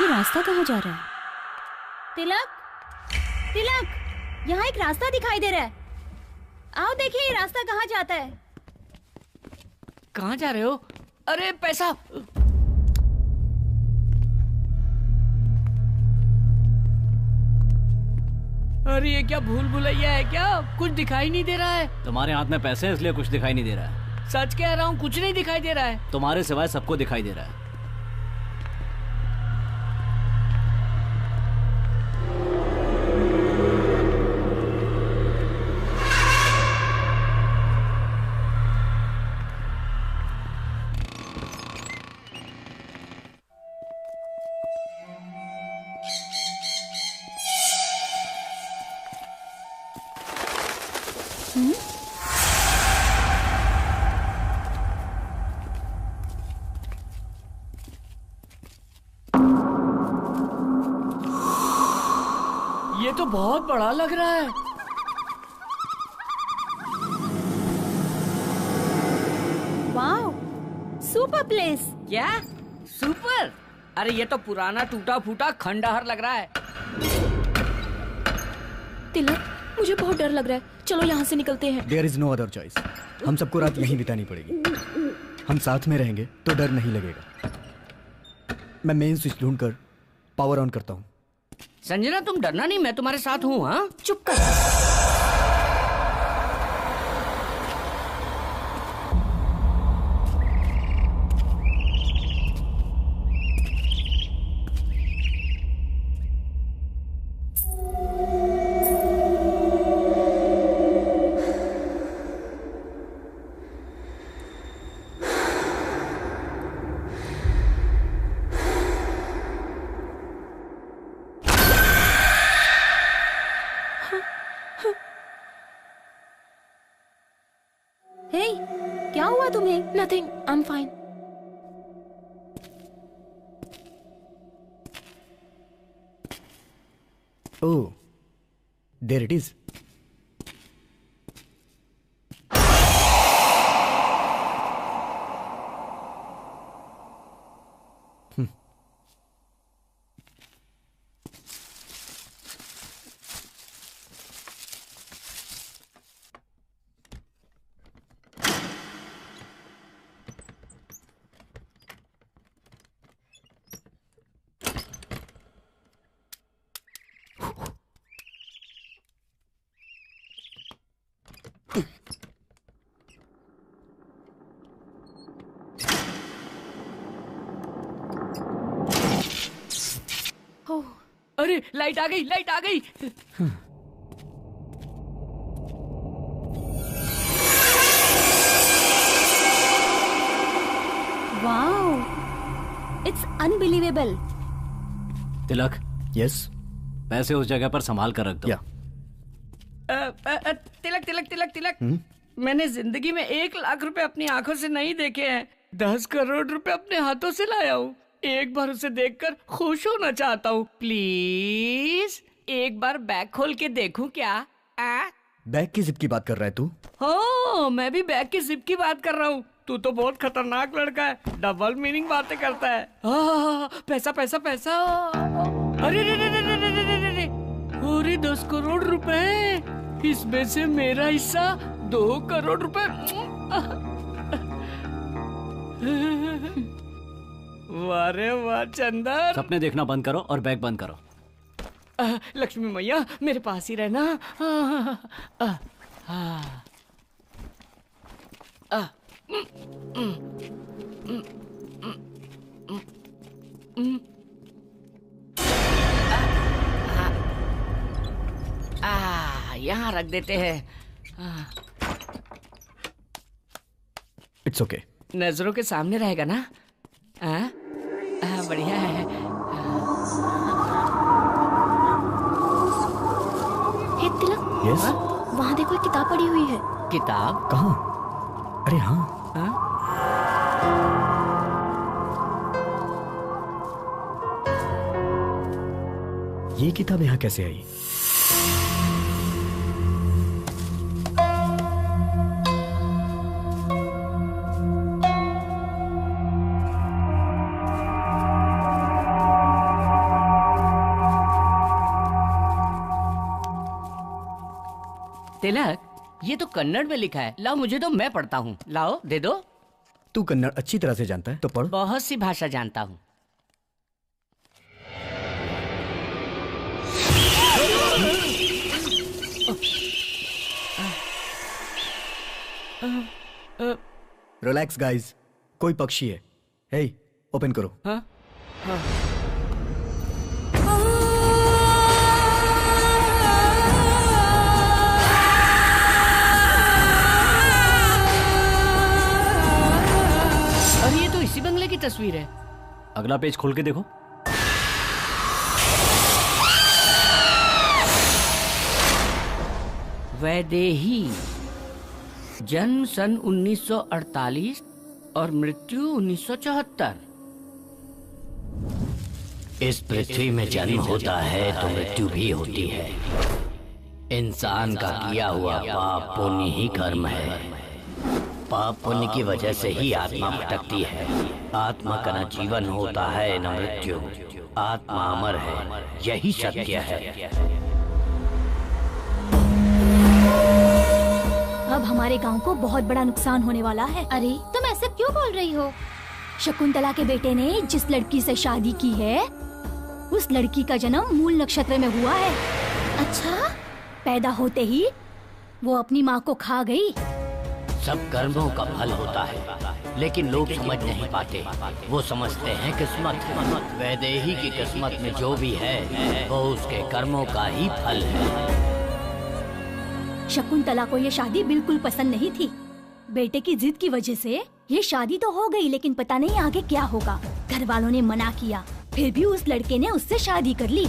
रास्ता कहाँ जा रहा है? तिलक, तिलक, यहाँ एक रास्ता दिखाई दे रहा है। आओ देखिए ये रास्ता कहाँ जाता है। कहाँ जा रहे हो? अरे पैसा। अरे ये क्या भूल भुलैया है क्या? कुछ दिखाई नहीं दे रहा है। तुम्हारे हाथ में पैसे हैं इसलिए कुछ दिखाई नहीं दे रहा है। सच कह रहा हूँ, कुछ नहीं दिखाई दे रहा है। तुम्हारे सिवाय सबको दिखाई दे रहा है। ये तो बहुत बड़ा लग रहा है। Wow, super place. क्या सुपर? अरे ये तो पुराना टूटा फूटा खंडहर लग रहा है। तिलक, मुझे बहुत डर लग रहा है। चलो यहाँ से निकलते हैं। There is no other choice. हम सबको रात यहीं बितानी पड़ेगी। हम साथ में रहेंगे तो डर नहीं लगेगा। मैं मेन स्विच ढूंढकर पावर ऑन करता हूँ। संजना तुम डरना नहीं, मैं तुम्हारे साथ हूँ। हाँ चुप कर। क्या हुआ तुम्हें? Nothing, I'm fine. Oh, there it is. अरे लाइट आ गई, लाइट आ गई। Wow, it's unbelievable. Tilak, yes, पैसे उस जगह पर संभाल कर रख दो। तिलक तिलक तिलक तिलक, मैंने जिंदगी में 1 लाख रुपए अपनी आंखों से नहीं देखे हैं। 10 करोड़ रुपए अपने हाथों से लाया हूँ। एक बार उसे देखकर खुश होना चाहता हूँ। प्लीज एक बार बैग खोल के देखूं क्या? बैग की जिप की बात कर रहा है तू? हाँ, मैं भी बैग की जिप की बात कर रहा हूँ। तू तो बहुत खतरनाक लड़का है, डबल मीनिंग बातें करता है। पैसा पैसा पैसा। अरे रे रे रे रे रे रे रे रे, अरे 10 करोड़ रुपए। इसमें से मेरा हिस्सा 2 करोड़ रुपए। वाह रे वाह चंदर। सपने देखना बंद करो और बैग बंद करो। लक्ष्मी मैया मेरे पास ही रहना। यहाँ रख देते हैं। It's okay. नजरों के सामने रहेगा ना? बढ़िया है। हे तिलक। यस। वहाँ देखो एक किताब पड़ी हुई है। किताब? कहाँ? अरे हाँ। ये किताब यहाँ कैसे आई? तिलक, ये तो कन्नड़ में लिखा है। लाओ मुझे दो, मैं पढ़ता हूँ। लाओ दे दो। तू कन्नड़ अच्छी तरह से जानता है तो पढ़। बहुत सी भाषा जानता हूँ। रिलैक्स गाइस, कोई पक्षी है। हे, ओपन करो। हाँ? हाँ। और ये तो इसी बंगले की तस्वीर है। अगला पेज खोल के देखो। वैदेही, जन्म सन 1948 और मृत्यु 1974। इस पृथ्वी में जन्म होता है तो मृत्यु भी होती है। इंसान का किया हुआ पाप पुण्य ही कर्म है। पाप पुण्य की वजह से ही आत्मा भटकती है। आत्मा का न जीवन होता है न मृत्यु। आत्मा अमर है, यही सत्य है। अब हमारे गांव को बहुत बड़ा नुकसान होने वाला है। अरे तुम ऐसा क्यों बोल रही हो? शकुंतला के बेटे ने जिस लड़की से शादी की है, उस लड़की का जन्म मूल नक्षत्र में हुआ है। अच्छा? पैदा होते ही वो अपनी माँ को खा गई। सब कर्मों का फल होता है, लेकिन लोग समझ नहीं पाते। वो समझते हैं किस्मत। वैदेही की किस्मत में जो भी है वो उसके कर्मों का ही फल है। शकुंतला को ये शादी बिल्कुल पसंद नहीं थी। बेटे की जिद की वजह से ये शादी तो हो गई, लेकिन पता नहीं आगे क्या होगा। घर वालों ने मना किया, फिर भी उस लड़के ने उससे शादी कर ली।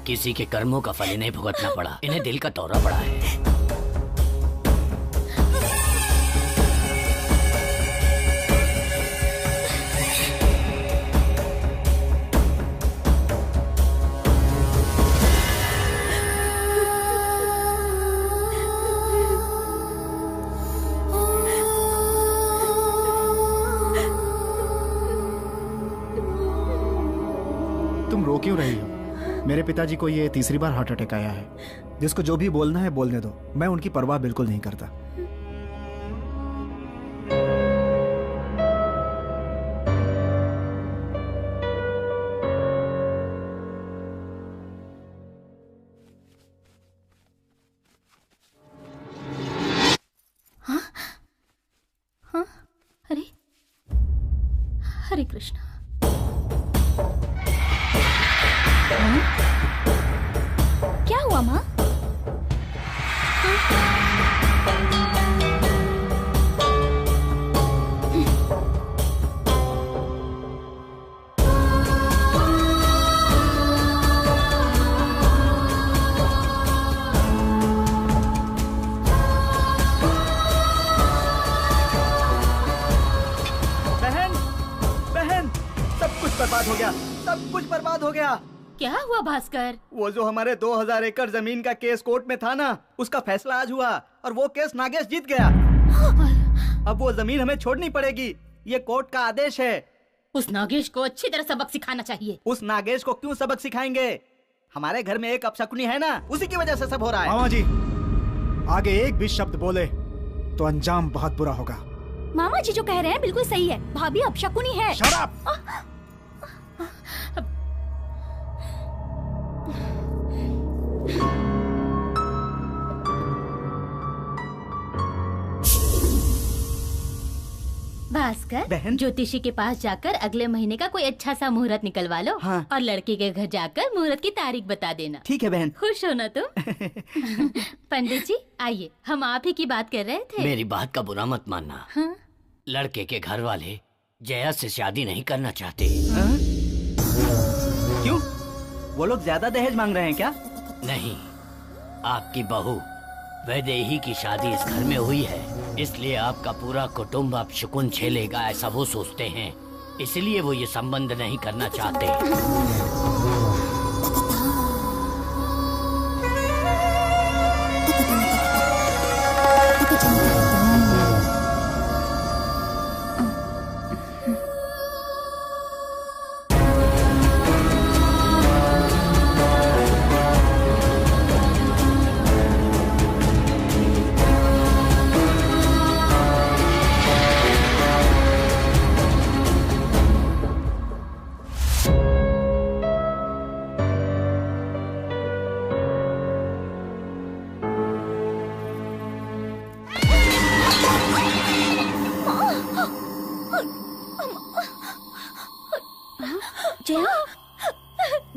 किसी के कर्मों का फल इन्हें भुगतना पड़ा। इन्हें दिल का दौरा पड़ा है। तुम रो क्यों रही हो? मेरे पिताजी को ये तीसरी बार हार्ट अटैक आया है। जिसको जो भी बोलना है बोलने दो, मैं उनकी परवाह बिल्कुल नहीं करता। हाँ? हाँ? अरे हरे कृष्णा। क्या हुआ माँ? क्या हुआ भास्कर? वो जो हमारे 2000 एकड़ जमीन का केस कोर्ट में था ना, उसका फैसला आज हुआ और वो केस नागेश जीत गया। अब वो जमीन हमें छोड़नी पड़ेगी, ये कोर्ट का आदेश है। उस नागेश को अच्छी तरह सबक सिखाना चाहिए। उस नागेश को क्यों सबक सिखाएंगे? हमारे घर में एक अपशकुनी है ना, उसी की वजह से सब हो रहा है। मामा जी, आगे एक भी शब्द बोले तो अंजाम बहुत बुरा होगा। मामा जी जो कह रहे हैं बिल्कुल सही है, भाभी अपशकुनी है। शराब! भास्कर, बहन, ज्योतिषी के पास जाकर अगले महीने का कोई अच्छा सा मुहूर्त निकलवा लो। हाँ। और लड़के के घर जाकर मुहूर्त की तारीख बता देना। ठीक है बहन। खुश हो ना तुम? पंडित जी आइए, हम आप ही की बात कर रहे थे। मेरी बात का बुरा मत मानना। हाँ? लड़के के घर वाले जया से शादी नहीं करना चाहते। क्यों? वो लोग ज्यादा दहेज मांग रहे हैं क्या? नहीं, आपकी बहू वैदेही की शादी इस घर में हुई है, इसलिए आपका पूरा कुटुंब अब शकुन झेलेगा, ऐसा वो सोचते हैं। इसलिए वो ये संबंध नहीं करना चाहते।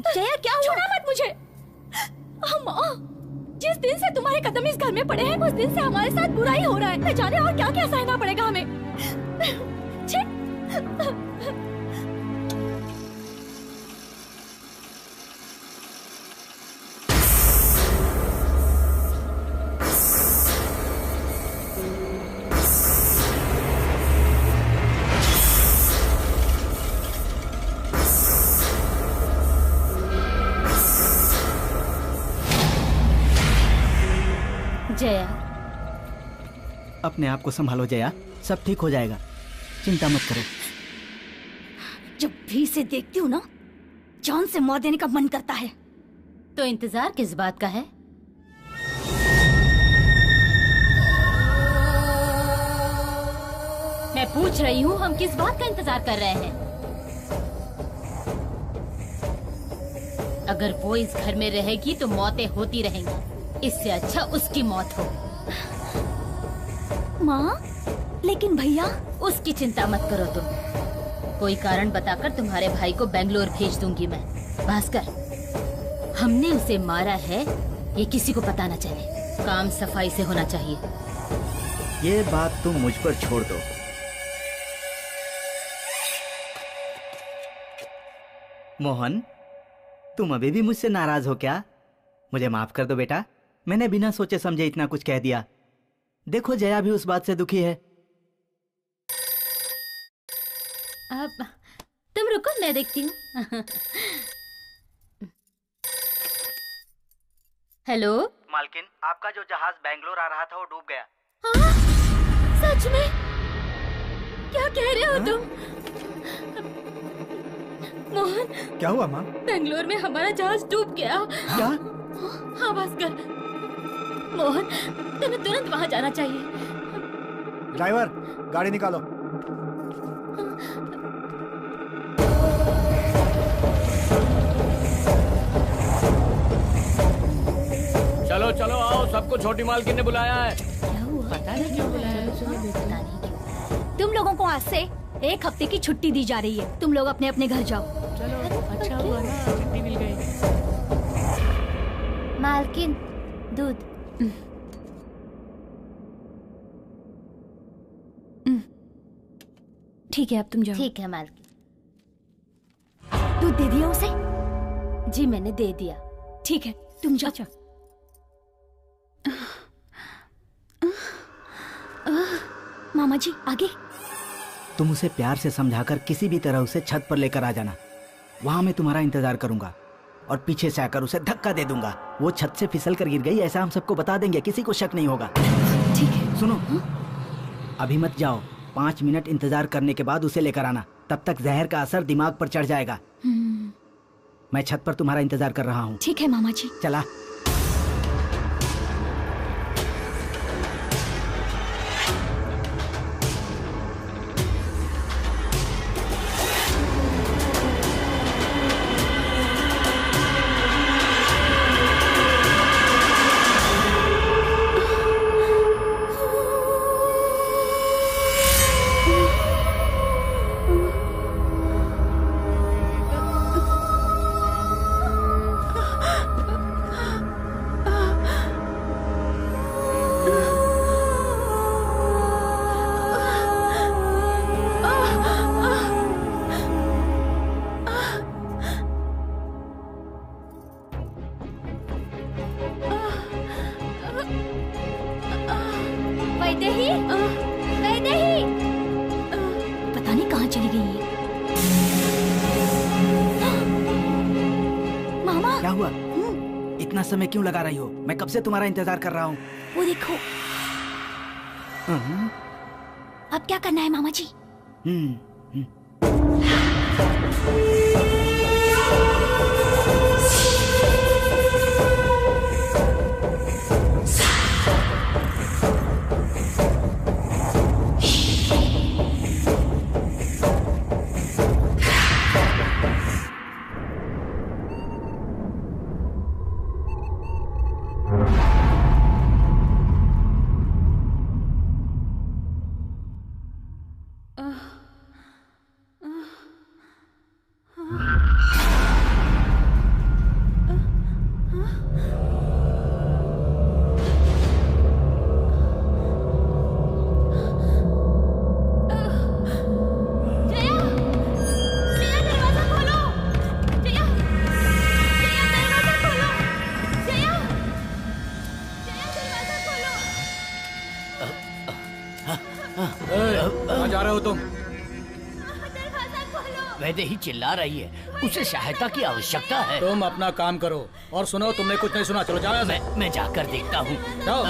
जया क्या हुआ? छूना मत मुझे। जिस दिन से तुम्हारे कदम इस घर में पड़े हैं, उस दिन से हमारे साथ बुरा ही हो रहा है। न जाने और क्या क्या सहना पड़ेगा हमें। जया, अपने आप को संभालो जया, सब ठीक हो जाएगा, चिंता मत करो। जब भी इसे देखती हूँ ना, जान से मार देने का मन करता है। तो इंतजार किस बात का है? मैं पूछ रही हूँ, हम किस बात का इंतजार कर रहे हैं? अगर वो इस घर में रहेगी तो मौतें होती रहेंगी, इससे अच्छा उसकी मौत हो। माँ, लेकिन भैया। उसकी चिंता मत करो तुम, कोई कारण बताकर तुम्हारे भाई को बेंगलोर भेज दूंगी मैं। भास्कर, हमने उसे मारा है ये किसी को पता न चले, काम सफाई से होना चाहिए। ये बात तुम मुझ पर छोड़ दो। मोहन, तुम अभी भी मुझसे नाराज हो क्या? मुझे माफ कर दो बेटा, मैंने बिना सोचे समझे इतना कुछ कह दिया। देखो जया भी उस बात से दुखी है। अब तुम रुको, मैं देखती हूँ। हेलो मालकिन, आपका जो जहाज बेंगलोर आ रहा था वो डूब गया। हाँ? सच में? क्या कह रहे हो तुम? मोहन, क्या हुआ माँ? बेंगलोर में हमारा जहाज डूब गया। क्या? हाँ भास्कर, मोहन तुम्हें तुरंत वहाँ जाना चाहिए। ड्राइवर, गाड़ी निकालो। चलो चलो आओ, सबको छोटी मालकिन ने बुलाया है। क्या हुआ? पता नहीं क्यों बुलाया है। तुम लोगों को आज से 1 हफ्ते की छुट्टी दी जा रही है। तुम लोग अपने अपने घर जाओ। चलो, अच्छा हुआ ना, छुट्टी मिल गई। मालकिन, दूध। ठीक है, अब तुम जाओ। ठीक है मालकिन। दूध दे दिया उसे? जी मैंने दे दिया। ठीक है, तुम जाओ। मामा जी, आगे। तुम उसे प्यार से समझाकर किसी भी तरह उसे छत पर लेकर आ जाना, वहां मैं तुम्हारा इंतजार करूंगा। और पीछे से आकर उसे धक्का दे दूंगा। वो छत से फिसल कर गिर गई, ऐसा हम सबको बता देंगे, किसी को शक नहीं होगा। ठीक है। सुनो, अभी मत जाओ, 5 मिनट इंतजार करने के बाद उसे लेकर आना। तब तक जहर का असर दिमाग पर चढ़ जाएगा। मैं छत पर तुम्हारा इंतजार कर रहा हूँ। ठीक है मामा जी। चला। वैदेही, वैदेही, पता नहीं कहाँ चली गई है। मामा, क्या हुआ? इतना समय क्यों लगा रही हो? मैं कब से तुम्हारा इंतजार कर रहा हूँ। वो देखो। अब क्या करना है मामा जी? कहाँ जा रहे हो तुम? वैदेही चिल्ला रही है, उसे सहायता की आवश्यकता है। तुम अपना काम करो। और सुनो, तुमने कुछ नहीं सुना, चलो जाओ यहाँ से। मैं जाकर देखता हूँ। जाओ।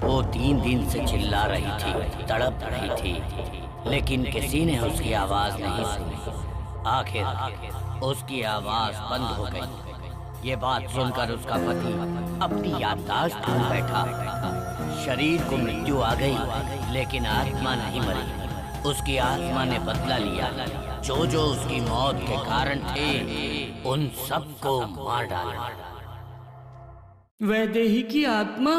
वो 3 दिन से चिल्ला रही थी, तड़प रही थी, लेकिन किसी ने उसकी आवाज नहीं सुनी। आखिर उसकी आवाज बंद हो गई। ये बात सुनकर उसका पति अपनी याददाश्त खो बैठा। शरीर को मृत्यु आ गई, लेकिन आत्मा नहीं मरी। उसकी आत्मा ने बदला लिया। जो जो उसकी मौत के कारण थे, उन सबको मार डाला। वैदेही की आत्मा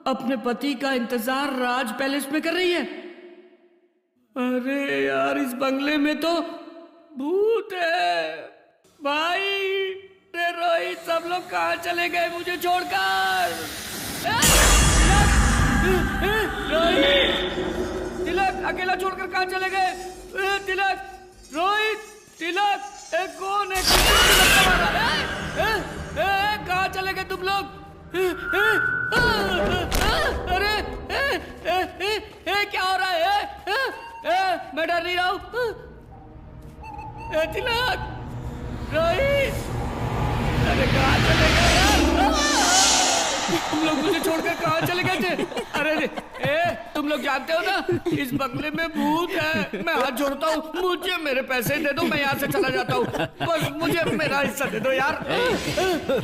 अपने पति का इंतजार राज पैलेस में कर रही है। अरे यार, इस बंगले में तो भूत है। भाई रे रोहित, सब लोग कहाँ चले गए मुझे छोड़कर? रोहित, तिलक अकेला छोड़कर कहाँ चले गए? तिलक, रोहित, तिलक, कौन है? कहाँ चले गए तुम लोग? अरे क्या हो रहा है? मैं डर नहीं रहा हूँ। तिलक, रोहित, अरे कहाँ चले गए यार? तुम लोग मुझे छोड़कर कहाँ चले गए थे? अरे तुम लोग जानते हो ना, इस बंगले में भूत है। मैं हाथ जोड़ता हूँ, मुझे मेरे पैसे दे दो, मैं यहाँ से चला जाता हूँ। बस मुझे मेरा हिस्सा दे दो यार।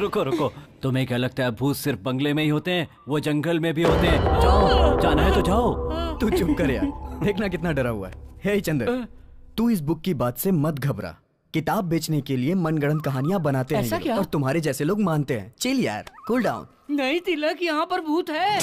रुको रुको, तुम्हें क्या लगता है भूत सिर्फ बंगले में ही होते हैं? वो जंगल में भी होते हैं। जाओ, जाना है तो जाओ। तू चुप कर यार, देखना कितना डरा हुआ है। हे चंदर, तू इस बुक की बात से मत घबरा। किताब बेचने के लिए मनगढ़ंत कहानियां बनाते हैं क्या? और तुम्हारे जैसे लोग मानते हैं। चिल यार, कूल डाउन। नहीं तिलक, यहाँ पर भूत है।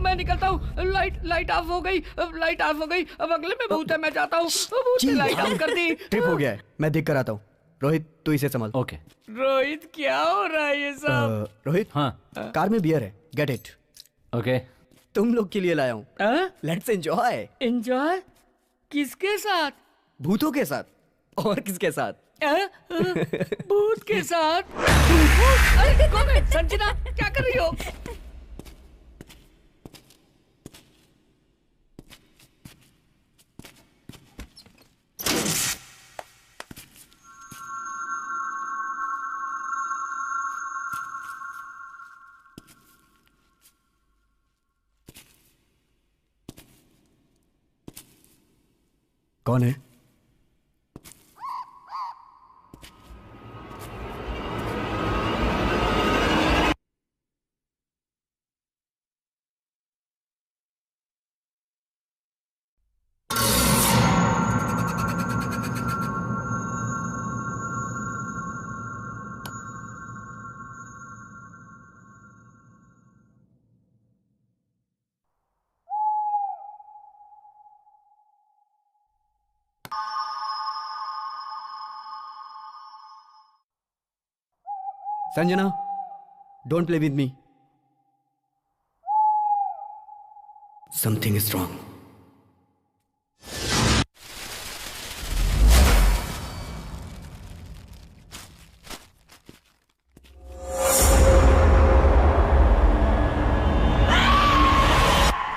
मैं निकलता हूँ। लाइट ऑफ हो गई, लाइट ऑफ हो गई। अब अगले में भूत है, मैं जाता हूँ। भूत ने लाइट ऑफ कर दी। ट्रिप हो गया है, मैं देख कर आता हूँ। रोहित तू इसे संभाल। ओके। रोहित क्या हो रहा है ये सब? रोहित, हाँ कार में बियर है, गेट इट। ओके। तुम लोग के लिए लाया हूँ, लेट्स एंजॉय। एंजॉय किसके साथ? भूतों के साथ। और किसके साथ? भूत के साथ। अरे कौन है? संजना क्या कर रही हो? कौन है? Sanjana, don't play with me. Something is wrong.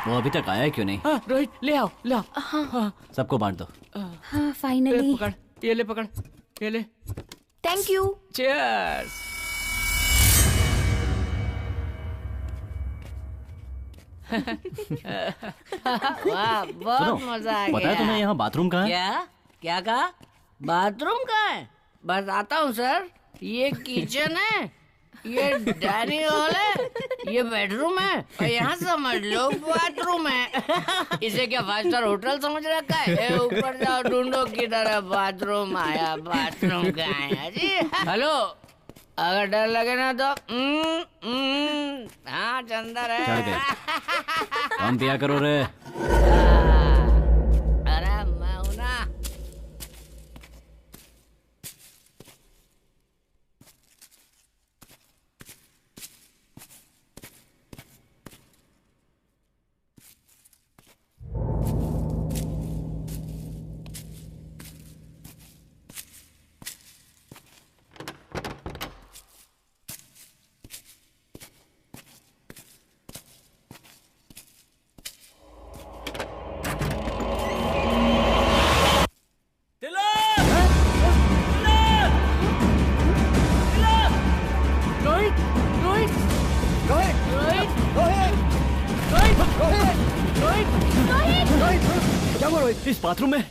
वो अभी तक आया क्यों नहीं? रोहित ले आओ, ले आओ। हाँ। सबको बांट दो। हाँ फाइनली। पकड़, ये ले पकड़, ये ले। Thank you. चीयर्स। वाह, बहुत मजा आ गया। पता है तुम्हें यहाँ बाथरूम कहाँ है? क्या? क्या कहा? बाथरूम कहाँ है? बताता हूँ सर। ये किचन है, ये डाइनिंग हॉल है, ये बेडरूम है और यहाँ समझ लो बाथरूम है। इसे क्या 5 स्टार होटल समझ रखा है? ऊपर जाओ, ढूंढो किधर है बाथरूम। आया, बाथरूम कहाँ है जी? हेलो, अगर डर लगे ना तो हाँ चंदर है। चढ़ गए। कम पिया करो रे। अरे मैं हूं ना। इस बाथरूम में,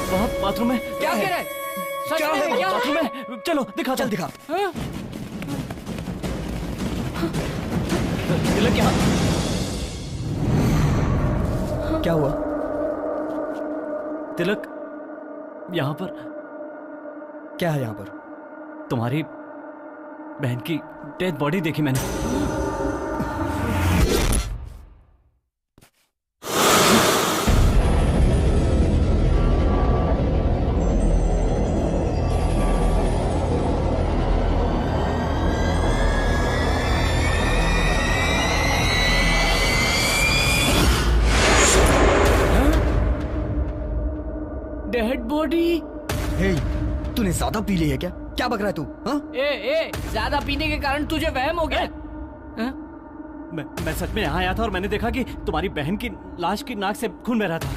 वहाँ बाथरूम में क्या कह रहे? सच में क्या बाथरूम में? चलो दिखा, चल दिखा। तिलक यहाँ। क्या हुआ? तिलक यहाँ पर। क्या है यहाँ पर? तुम्हारी बहन की डेड बॉडी देखी मैंने। Dead body? तूने ज्यादा पी ली है क्या? क्या बक रहा है तू? ए, ज्यादा पीने के कारण तुझे वहम हो गया? मैं सच में यहाँ आया था और मैंने देखा कि तुम्हारी बहन की लाश की नाक से खून बह रहा था।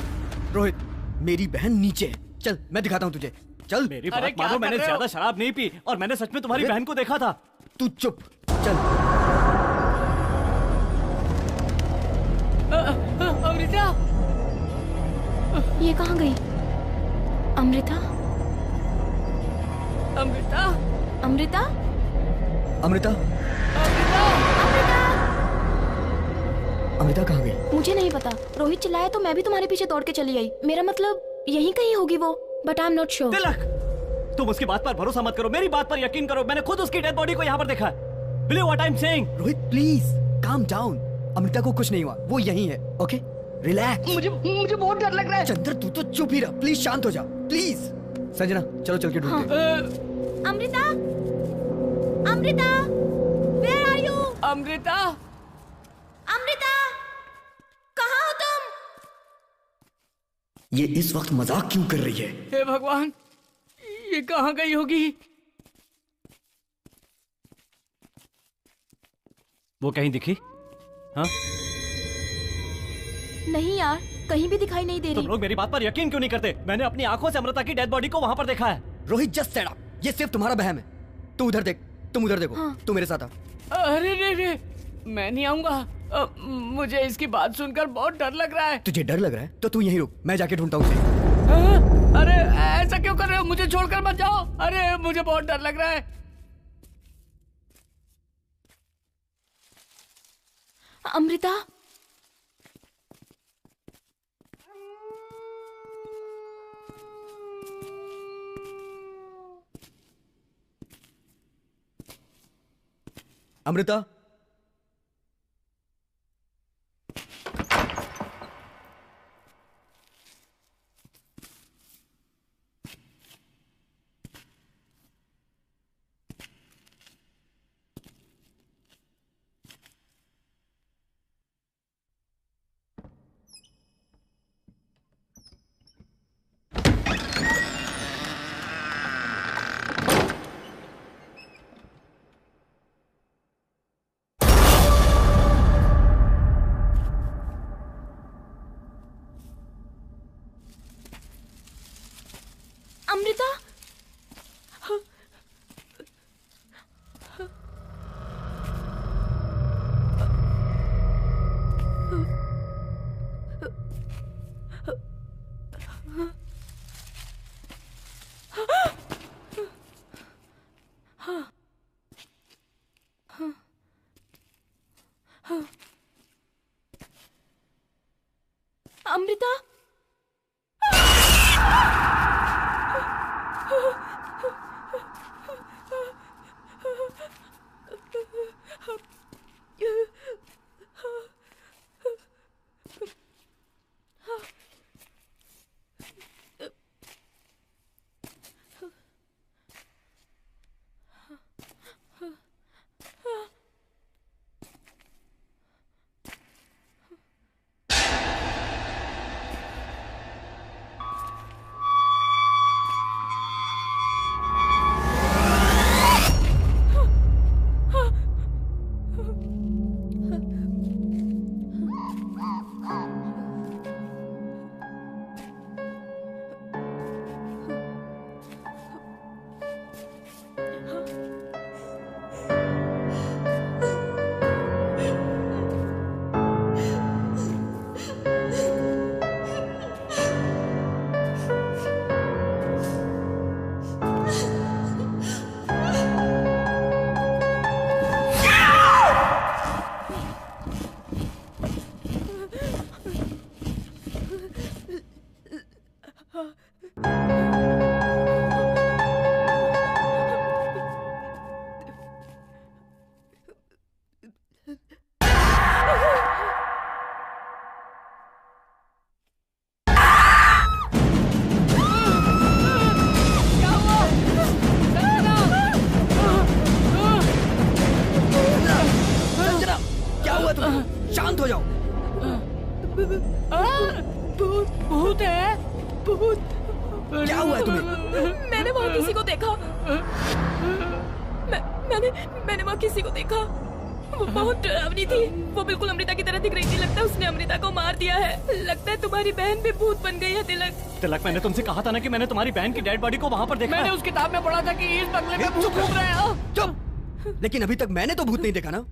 रोहित, मेरी बहन नीचे है। चल मैं दिखाता हूँ तुझे। चल। मेरी बात मानो, मैंने ज्यादा शराब नहीं पी और मैंने सच में तुम्हारी बहन को देखा था। तू चुप। चल। अमृता, ये कहाँ गई? अमृता? अमृता? अमृता? अमृता? अमृता कहाँ गई? मुझे नहीं पता। रोहित चिल्लाया तो मैं भी तुम्हारे पीछे दौड़ के चली आई। मेरा मतलब यहीं कहीं होगी वो, but I am not sure. Tilak, तुम उसकी बात पर भरोसा मत करो, मेरी बात पर यकीन करो। मैंने खुद उसकी डेड बॉडी को यहाँ पर देखा। Believe what I am saying. Rohit please calm down. Amrita को कुछ नहीं हुआ, वो यहीं है। Okay relax. मुझे बहुत डर लग रहा है। चंद्र तू तो चुप ही रह, प्लीज शांत हो जा प्लीज। संजना चलो चल के ढूंढते हैं। Amrita, Amrita, where are you? Amrita, Amrita, कहाँ हो तुम? ये इस वक्त मजाक क्यों कर रही है? हे भगवान, ये कहाँ गई होगी? वो कहीं दिखी? हाँ? नहीं यार, कहीं भी दिखाई नहीं दे रही। तुम लोग मेरी बात पर यकीन क्यों नहीं करते? मैंने अपनी आंखों से अमृता की डेड बॉडी को वहां पर देखा है। रोहित जस्ट सेड अप, ये सिर्फ तुम्हारा वहम है। तू उधर देख, तुम उधर देखो। हाँ। तू मेरे साथ आ। अरे रे, मैं नहीं आऊंगा। मुझे इसकी बात सुनकर बहुत डर लग रहा है। तुझे डर लग रहा है तो तू यहीं रुक, मैं जाके ढूंढता हूँ उसे। अरे ऐसा क्यों कर रहे हो? मुझे छोड़कर मत जाओ। अरे मुझे बहुत डर लग रहा है। अमृता, अमृता, अमृता, अमृता, शांत हो जाओ। भूत है, भूत। क्या हुआ है तुम्हें? मैंने वहाँ किसी को देखा। मैंने वहाँ किसी को देखा। वो बहुत डरावनी थी। वो बिल्कुल अमृता की तरह दिख रही थी। लगता है उसने अमृता को मार दिया है। लगता है तुम्हारी बहन भी भूत बन गई है। तिलक, मैंने तुमसे कहा था ना कि मैंने तुम्हारी बहन की डेड बॉडी को वहाँ पर देखा। मैंने उस किताब में पढ़ा था कि इस बंगले में भूत घूम रहे हैं। चुप। लेकिन अभी तक मैंने तो भूत नहीं देखा ना।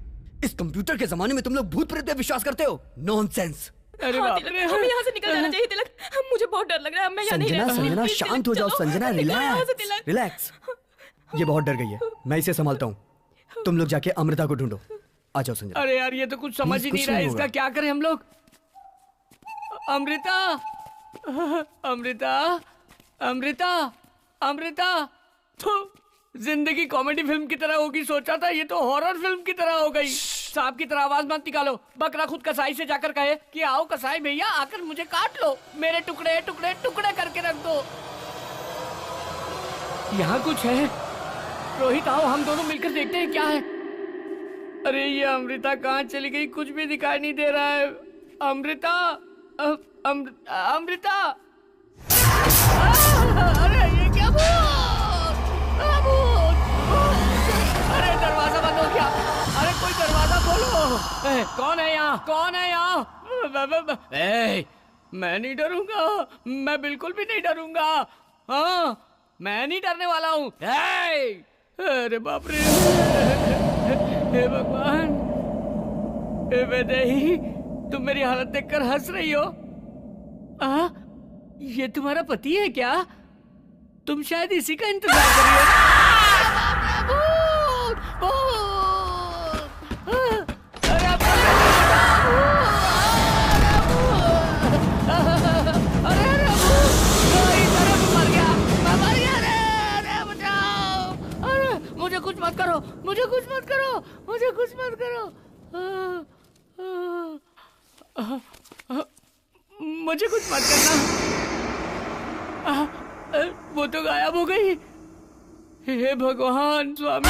इस कंप्यूटर के जमाने में तुम लोग भूत प्रेत पे विश्वास करते हो? नॉनसेंस। अरे हाँ, तिलक, हमें यहाँ से निकल जाना चाहिए तिलक। मुझे बहुत डर लग रहा है। मैं यहाँ नहीं रह सकती। संजना शांत हो जाओ। Sanjana relax relax. ये बहुत डर गई है, मैं इसे संभालता हूँ। तुम लोग जाके अमृता को ढूंढो। आ जाओ संजना। अरे यार ये तो कुछ समझ ही नहीं रहा है। इसका क्या करें हम लोग? अमृता, अमृता, अमृता, अमृता। तो जिंदगी कॉमेडी फिल्म की तरह होगी सोचा था, ये तो हॉरर फिल्म की तरह हो गई। सांप की तरह आवाज मत निकालो। बकरा खुद कसाई से जाकर कहे कि आओ कसाई भैया आकर मुझे काट लो, मेरे टुकड़े टुकड़े टुकड़े करके रख दो। यहाँ कुछ है। रोहित आओ हम दोनों मिलकर देखते हैं क्या है। अरे ये अमृता कहाँ चली गई, कुछ भी दिखाई नहीं दे रहा है। अमृता अमृता अरे ये क्या अरे दरवाजा बंद हो गया। अरे कोई दरवाजा खोलो। कौन है यहाँ, कौन है यहाँ? मैं नहीं डरूंगा, मैं बिल्कुल भी नहीं डरूंगा। हाँ मैं नहीं डरने वाला हूँ। अरे बाप रे, हे भगवान, हे वैदेही, तुम मेरी हालत देखकर हंस रही हो। ये तुम्हारा पति है क्या? तुम शायद इसी का इंतजार कर रही हो। मुझे कुछ मत करो, मुझे कुछ मत करो, मुझे कुछ मत करो, मुझे कुछ मत करना। वो तो गायब हो गई। हे भगवान स्वामी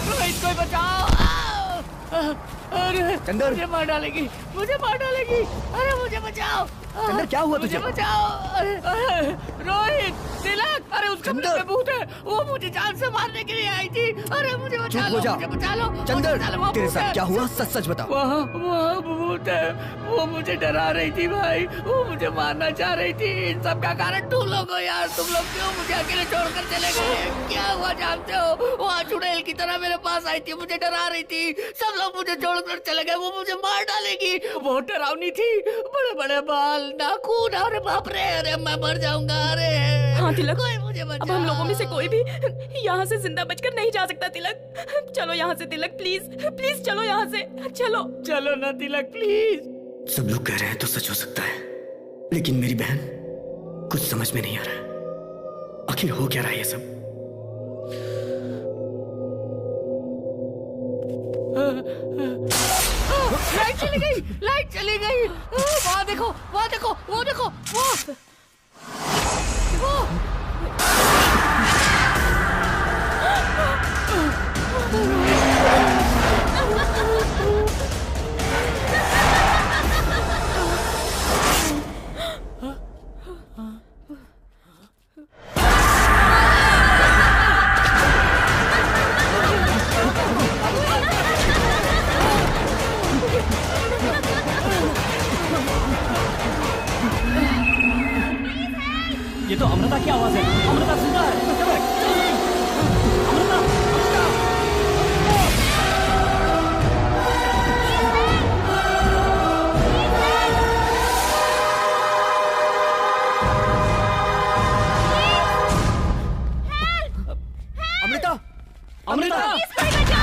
रोहित कोई बचाओ। अरे चंदर, मुझे मार डालेगी, मुझे मार डालेगी। अरे मुझे बचाओ। चंदर क्या हुआ तुझे? मुझे बचाओ। रोहित, तिलक, अरे उसका मुझ भूत है, वो मुझे जान से मारने के लिए आई थी। अरे मुझे बचा लो, मुझे बचा लो। चंदर तेरे साथ क्या हुआ, सच सच बता। वहाँ भूत है, वो मुझे डरा रही थी भाई, वो मुझे मारना चाह रही थी। इन सब का कारण तुम लोग हो यार, तुम लोग क्यों मुझे अकेले छोड़कर चले गए? क्या हुआ जानते हो? वहाँ चुड़ैल की तरह मेरे पास आई थी, मुझे डरा रही थी। सब लोग मुझे छोड़कर चले गए, वो मुझे मार डालेगी। बहुत डरावनी थी, बड़े बड़े बाल, नाखून, अरे बाप रे, अरे मैं मर जाऊंगा। अरे हाँ तिलक, मुझे अब हम लोगों में से कोई भी यहाँ से जिंदा बचकर नहीं जा सकता। तिलक चलो यहाँ से, तिलक प्लीज प्लीज चलो यहाँ से, चलो चलो ना तिलक प्लीज। सब लोग कह रहे हैं तो सच हो सकता है, लेकिन मेरी बहन कुछ समझ में नहीं आ रहा है। आखिर हो क्या रहा है ये सब? लाइट चली गई, लाइट चली गई। वहाँ देखो, वहाँ देखो, वो देखो, वो ये तो अमृता की आवाज है। अमृता जिंदा है। अमृता, अमृता, अमृता,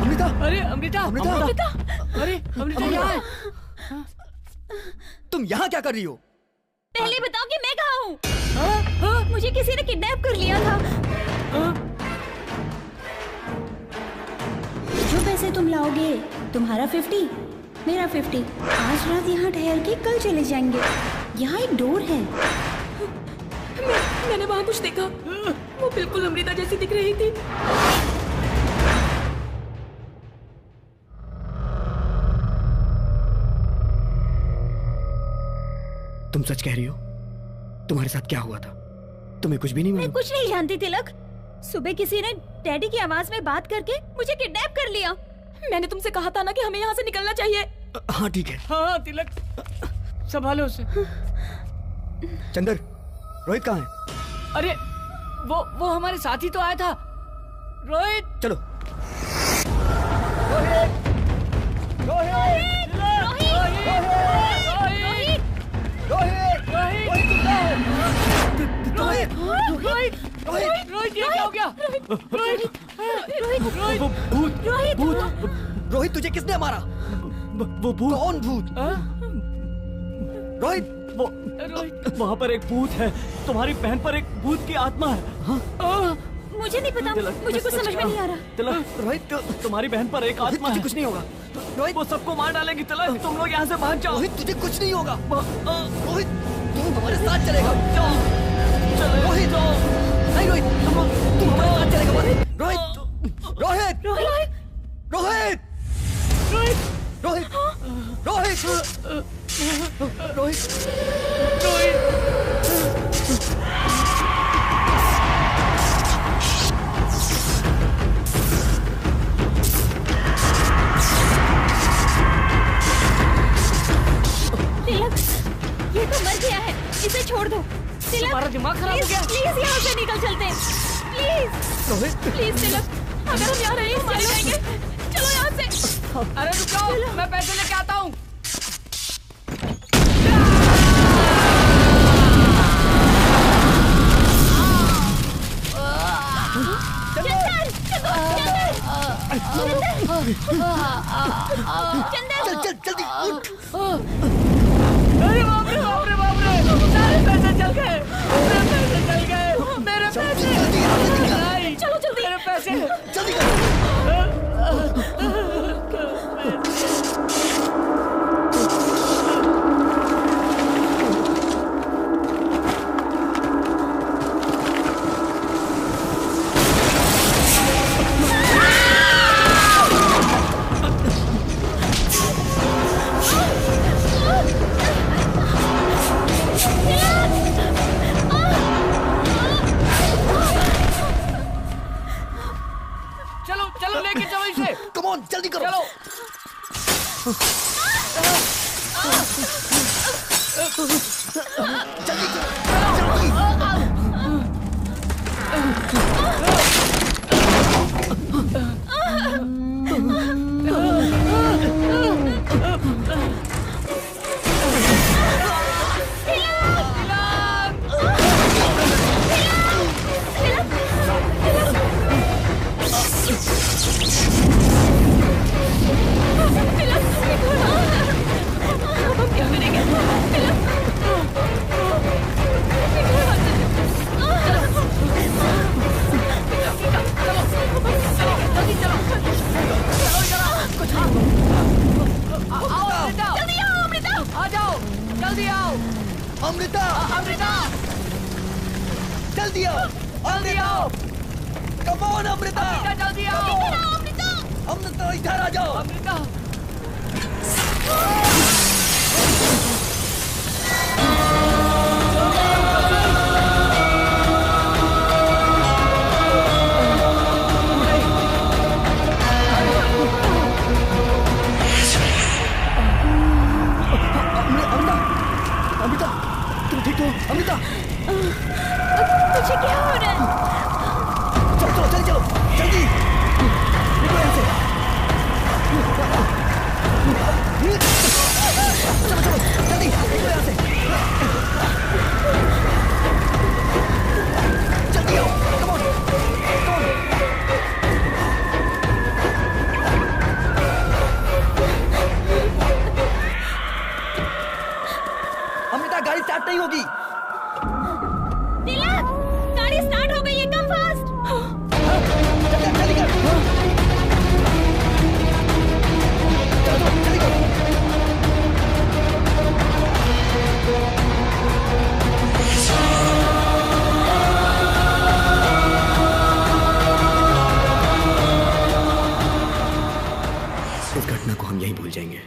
अमृता, अरे अमृता, अमृता, अरे अमृता यहाँ है। तुम यहाँ क्या कर रही हो? पहले बताओ कि मैं कहाँ हूँ? मुझे किसी ने किडनैप कर लिया था। जो पैसे तुम लाओगे, तुम्हारा 50, मेरा 50। आज रात यहाँ ठहर के कल चले जाएंगे। यहाँ एक डोर है। मैंने वहाँ कुछ देखा, वो बिल्कुल अमृता जैसी दिख रही थी। तुम सच कह रही हो? तुम्हारे साथ क्या हुआ था? तुम्हें कुछ भी नहीं मैं मालूम? कुछ नहीं जानती तिलक। सुबह किसी ने डैडी की आवाज में बात करके मुझे किडनैप कर लिया। मैंने तुमसे कहा था ना कि हमें यहाँ से निकलना चाहिए। हाँ ठीक है। हाँ तिलक, संभालो उसे। चंदर, रोहित कहाँ है? अरे वो हमारे साथ ही तो आया था। रोहित, चलो। रोहित, रोहित, रोहित, ये क्या हो गया? रोहित तुझे किसने मारा? वो भूत। कौन भूत? रोहित, वहाँ पर एक भूत है, तुम्हारी बहन पर एक भूत की आत्मा है। हाँ? मुझे नहीं पता, मुझे कुछ समझ में नहीं आ रहा। तिलक, रोहित, तुम्हारी बहन पर एक आत्मा है। कुछ नहीं होगा रोहित, वो सबको मार डालेगी। तिलक, तुम लोग यहाँ से भाग जाओ। रोहित, तुझे कुछ नहीं होगा। रोहित, तू हमारे साथ चलेगा। रोहित, नहीं रोहित, तू हमारे साथ चलेगा। रोहित, रोहित, रोहित, रोहित, रोहित, रोहित, रोहित, रोहित। तिलक, ये तो मर गया है, इसे छोड़ दो। तिलक, तुम्हारा दिमाग खराब हो गया। प्लीज यहाँ से निकल चलते हैं, प्लीज। प्लीज तिलक, अगर हम यहाँ रहे मर जाएंगे। चलो यहाँ से। अरे रुक जाओ, मैं पैसे लेके आता हूँ। चल चल जल्दी उठ। अरे बाप रे बाप रे बाप रे, सारे पैसे चल गए, मेरे पैसे चल गए, मेरे पैसे। चलो जल्दी, मेरे पैसे जल्दी कर। चलो चलो, लेके चलो इसे। कम ऑन, जल्दी करो। चलो। जल्दी करो, अमृता, अमृता, जल्दी आओ, जल्दी आओ। कम ऑन अमृता, जल्दी आओ। अमृता इधर आ जाओ। अमृता, अमृता, तुम ठीक हो? अमृता, तुझे क्या हो रहा है? चलो चलो जल्दी चलो, जल्दी निकलो यहाँ से। चलो चलो जल्दी निकलो यहाँ से। जल्दी आओ, come on, come on. Amrita, गाड़ी स्टार्ट नहीं होगी। तिलक, गाड़ी स्टार्ट हो गई है, कम फास्ट। जल्दी कर, चलो जल्दी करो। इस घटना को हम यहीं भूल जाएंगे।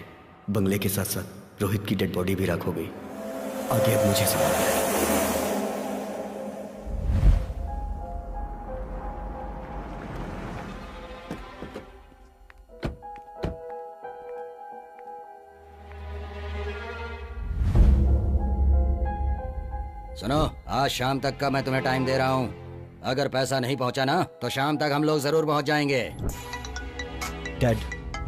बंगले के साथ साथ रोहित की डेड बॉडी भी राख हो गई। आगे अब मुझे संभालना है। सुनो, आज शाम तक का मैं तुम्हें टाइम दे रहा हूँ। अगर पैसा नहीं पहुँचा ना तो शाम तक हम लोग जरूर पहुँच जाएंगे। डैड,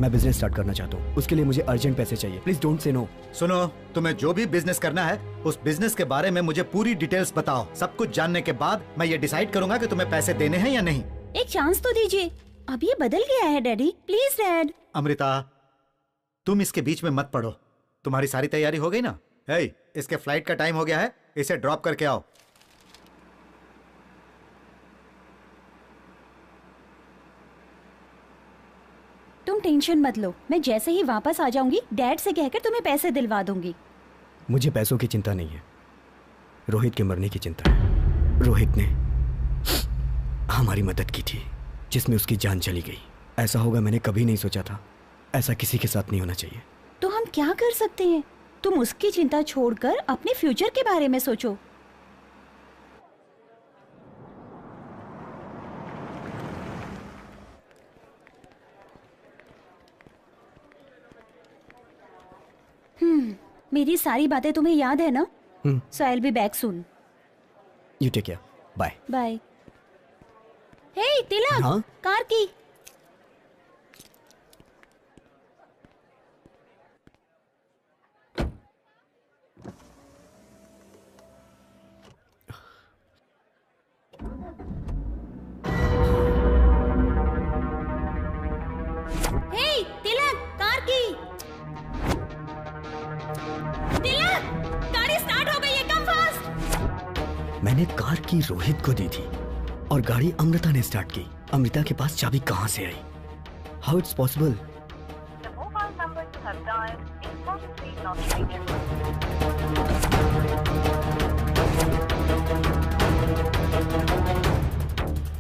मैं बिजनेस स्टार्ट करना चाहता हूँ, उसके लिए मुझे अर्जेंट पैसे चाहिए। Please don't say no. सुनो, तुम्हें जो भी बिजनेस करना है उस बिजनेस के बारे में मुझे पूरी डिटेल्स बताओ। सब कुछ जानने के बाद मैं ये डिसाइड करूंगा कि तुम्हें पैसे देने हैं या नहीं। एक चांस तो दीजिए, अब ये बदल गया है डैडी, प्लीज डैड। अमृता, तुम इसके बीच में मत पड़ो। तुम्हारी सारी तैयारी हो गई ना? हे, इसके फ्लाइट का टाइम हो गया है, इसे ड्रॉप करके आओ। तुम टेंशन मत लो, मैं जैसे ही वापस आ जाऊंगी डैड से कहकर तुम्हें पैसे दिलवा दूंगी। मुझे पैसों की चिंता नहीं है, रोहित के मरने की चिंता है। रोहित ने हमारी मदद की थी जिसमें उसकी जान चली गई। ऐसा होगा मैंने कभी नहीं सोचा था। ऐसा किसी के साथ नहीं होना चाहिए। तो हम क्या कर सकते हैं? तुम उसकी चिंता छोड़कर अपने फ्यूचर के बारे में सोचो। मेरी सारी बातें तुम्हें याद है ना? So I'll be back soon. You take care. Bye. Bye. Hey, तिलक, हाँ? कार की। Hey, तिलक, कार की। तिलक, गाड़ी स्टार्ट हो गई है, कम फास्ट। मैंने कार की रोहित को दी थी और गाड़ी अमृता ने स्टार्ट की। अमृता के पास चाबी कहां से आई? How it's possible?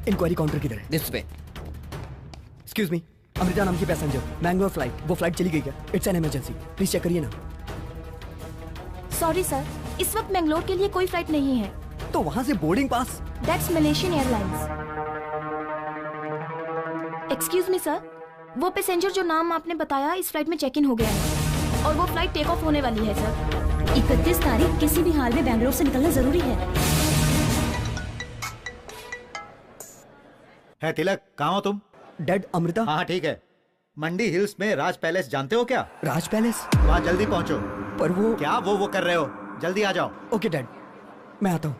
Enquiry counter किधर है? दिस पे। एक्सक्यूज मी, अमृता नाम की पैसेंजर, मैंगलोर फ्लाइट। वो फ्लाइट चली गई क्या? It's an emergency, please check करिए ना। सॉरी सर, इस वक्त मैंगलोर के लिए कोई फ्लाइट नहीं है। तो वहां से boarding pass? That's Malaysian airlines. Excuse me sir, वो पैसेंजर जो नाम आपने बताया इस फ्लाइट में चेक इन हो गया है और वो फ्लाइट टेक ऑफ होने वाली है सर। 31 तारीख किसी भी हाल में बैंगलोर से निकलना जरूरी है तिलक, कहाँ हो तुम? डैड, अमृता। हाँ ठीक है। मंडी हिल्स में राज पैलेस जानते हो क्या? राज पैलेस? वहाँ जल्दी पहुँचो। पर वो क्या वो कर रहे हो? जल्दी आ जाओ। ओके डैड, मैं आता हूँ।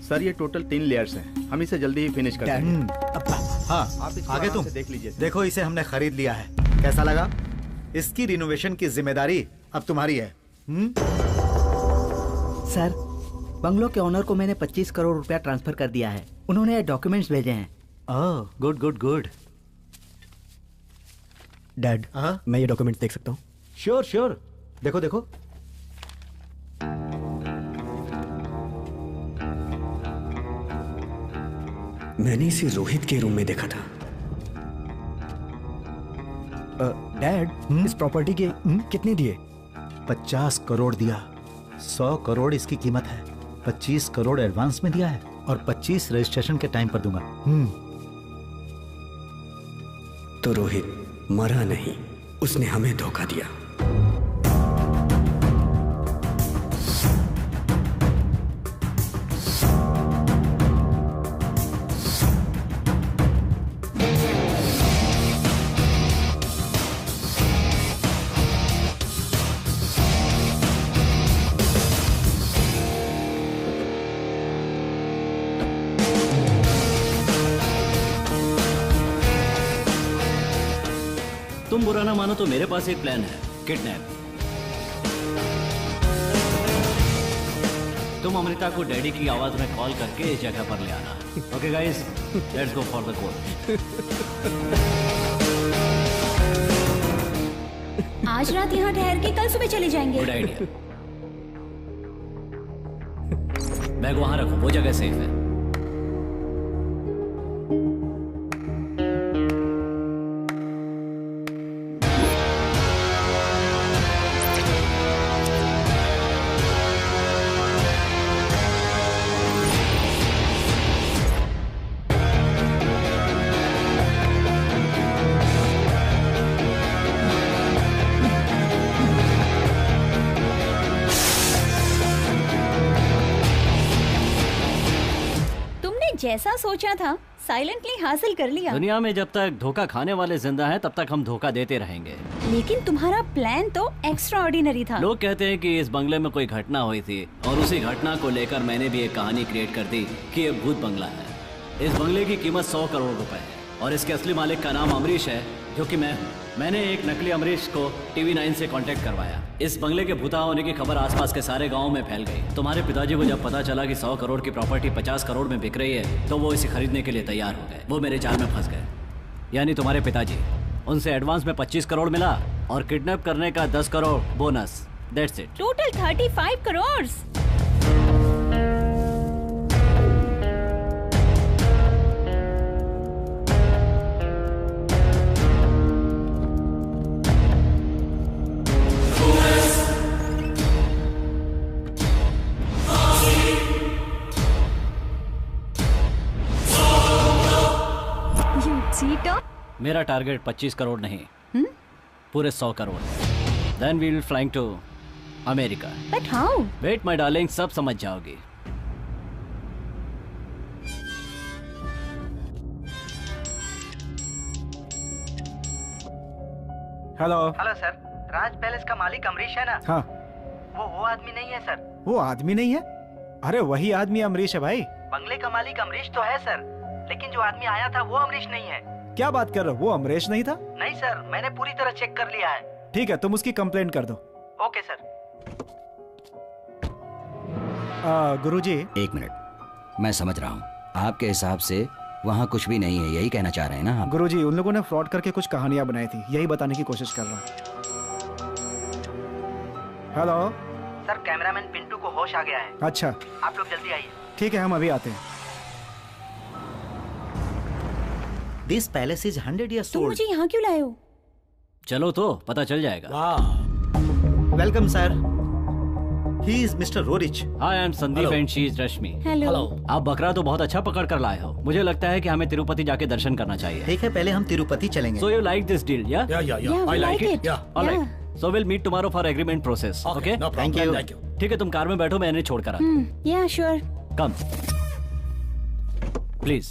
सर ये टोटल 3 लेयर्स हैं, हम इसे जल्दी ही फिनिश कर देंगे। हाँ, आप इसको आगे आराम तुम से देख लीजिए। देखो, इसे हमने खरीद लिया है, कैसा लगा? इसकी रिनोवेशन की जिम्मेदारी अब तुम्हारी है। सर, बंगलो के ओनर को मैंने 25 करोड़ रुपया ट्रांसफर कर दिया है। उन्होंने डॉक्यूमेंट्स भेजे हैं। ओह, गुड गुड गुड। डैड, मैं ये डॉक्यूमेंट्स देख सकता हूँ? श्योर श्योर, देखो देखो। मैंने इसे रोहित के रूम में देखा था। डैड, इस प्रॉपर्टी के कितने दिए? 50 करोड़ दिया। 100 करोड़ इसकी कीमत है। 25 करोड़ एडवांस में दिया है और 25 रजिस्ट्रेशन के टाइम पर दूंगा। तो रोहित मरा नहीं, उसने हमें धोखा दिया। तुम बुरा ना मानो तो मेरे पास एक प्लान है, किडनैप। तुम अमृता को डैडी की आवाज में कॉल करके इस जगह पर ले आना। Okay guys, let's go for the court. आज रात यहाँ ठहर के कल सुबह चले जाएंगे। Good idea. बैग वहां रखो, वो जगह सेफ है। जैसा सोचा था साइलेंटली हासिल कर लिया। दुनिया में जब तक धोखा खाने वाले जिंदा हैं तब तक हम धोखा देते रहेंगे। लेकिन तुम्हारा प्लान तो एक्स्ट्रा ऑर्डिनरी था। लोग कहते हैं कि इस बंगले में कोई घटना हुई थी और उसी घटना को लेकर मैंने भी एक कहानी क्रिएट कर दी कि ये भूत बंगला है। इस बंगले की कीमत 100 करोड़ रुपए है और इसके असली मालिक का नाम अमरीश है, जो कि मैंने एक नकली अमरीश को TV9 से कांटेक्ट करवाया। इस बंगले के भूता होने की खबर आसपास के सारे गांव में फैल गई। तुम्हारे पिताजी को जब पता चला कि 100 करोड़ की प्रॉपर्टी 50 करोड़ में बिक रही है तो वो इसे खरीदने के लिए तैयार हो गए। वो मेरे जाल में फंस गए, यानी तुम्हारे पिताजी। उनसे एडवांस में 25 करोड़ मिला और किडनैप करने का 10 crore bonus. That's it. Total 35 crore. मेरा टारगेट 25 करोड़ नहीं, पूरे 100 crore. Then we will flying to America. But how? Wait my darling, सब समझ जाओगी। Hello. Hello sir, Raj Palace का मालिक अमरीश है ना? हाँ। वो आदमी नहीं है सर। वो आदमी नहीं है? अरे वही आदमी अमरीश है भाई। बंगले का मालिक अमरीश तो है सर, लेकिन जो आदमी आया था वो अमरीश नहीं है। क्या बात कर रहे हो? वो अमरीश नहीं था? नहीं सर, मैंने पूरी तरह चेक कर लिया है। ठीक है, तुम उसकी कंप्लेंट कर दो। Okay sir. गुरुजी। एक मिनट, मैं समझ रहा हूँ। आपके हिसाब से वहाँ कुछ भी नहीं है, यही कहना चाह रहे हैं ना आप? गुरुजी, उन लोगों ने फ्रॉड करके कुछ कहानियां बनाई थी, यही बताने की कोशिश कर रहा हूँ। हेलो सर, कैमरामैन पिंटू को होश आ गया है। अच्छा, आप लोग जल्दी आइए। ठीक है, हम अभी आते हैं। This palace is 100 years तुम old. मुझे यहाँ क्यों लाए हो? चलो तो पता चल जाएगा। Welcome sir. He is Mr. Rorich. Hi, I am Sandeep and she is Rashmi. Hello. आप बकरा तो बहुत अच्छा पकड़ कर लाए हो। मुझे लगता है कि हमें तिरुपति जाके दर्शन करना चाहिए। ठीक है, पहले हम तिरुपति चलेंगे। So you like this deal, yeah? Yeah, I like it. All right. So we'll meet tomorrow for agreement process. Okay? No problem. Thank you. ठीक है, तुम कार में बैठो, मैं इन्हें छोड़ कर आता हूँ। Yeah, sure. Come. Please.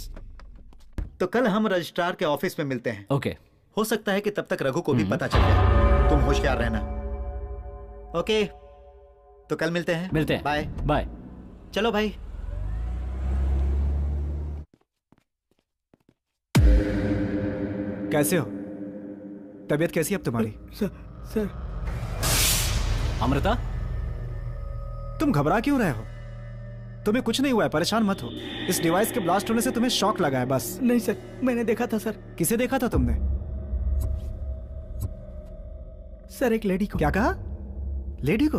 तो कल हम रजिस्ट्रार के ऑफिस में मिलते हैं। ओके। हो सकता है कि तब तक रघु को भी पता चल जाए। तुम होशियार रहना। ओके, तो कल मिलते हैं। मिलते हैं। Bye bye. चलो भाई। कैसे हो? तबीयत कैसी है अब तुम्हारी? सर। अमृता, तुम घबरा क्यों रहे हो? तुम्हें कुछ नहीं हुआ है, परेशान मत हो। इस डिवाइस के ब्लास्ट होने से तुम्हें शॉक लगा है बस। नहीं सर, मैंने देखा था सर। किसे देखा था तुमने? सर, एक लेडी को। क्या कहा? लेडी को?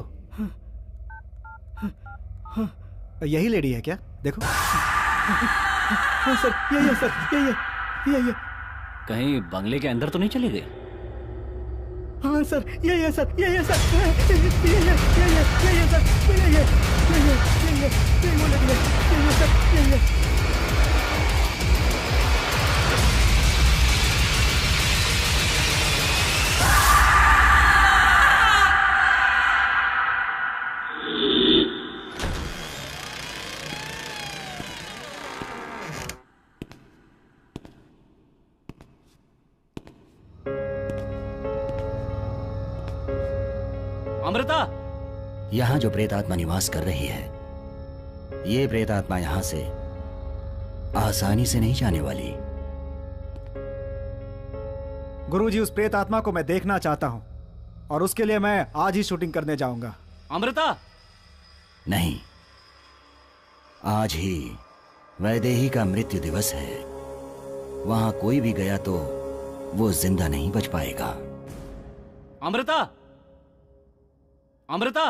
यही लेडी है क्या? देखो। हाँ सर, ये सर, ये। कहीं बंगले के अंदर तो नहीं चली गई? हाँ सर, ये सर, ये सर, ये अमृता, यहाँ जो प्रेत आत्मा निवास कर रही है, ये प्रेत आत्मा यहाँ से आसानी से नहीं जाने वाली। गुरुजी, उस प्रेत आत्मा को मैं देखना चाहता हूँ और उसके लिए मैं आज ही शूटिंग करने जाऊंगा। अमृता। नहीं, आज ही वैदेही का मृत्यु दिवस है। वहां कोई भी गया तो वो जिंदा नहीं बच पाएगा। अमृता, अमृता।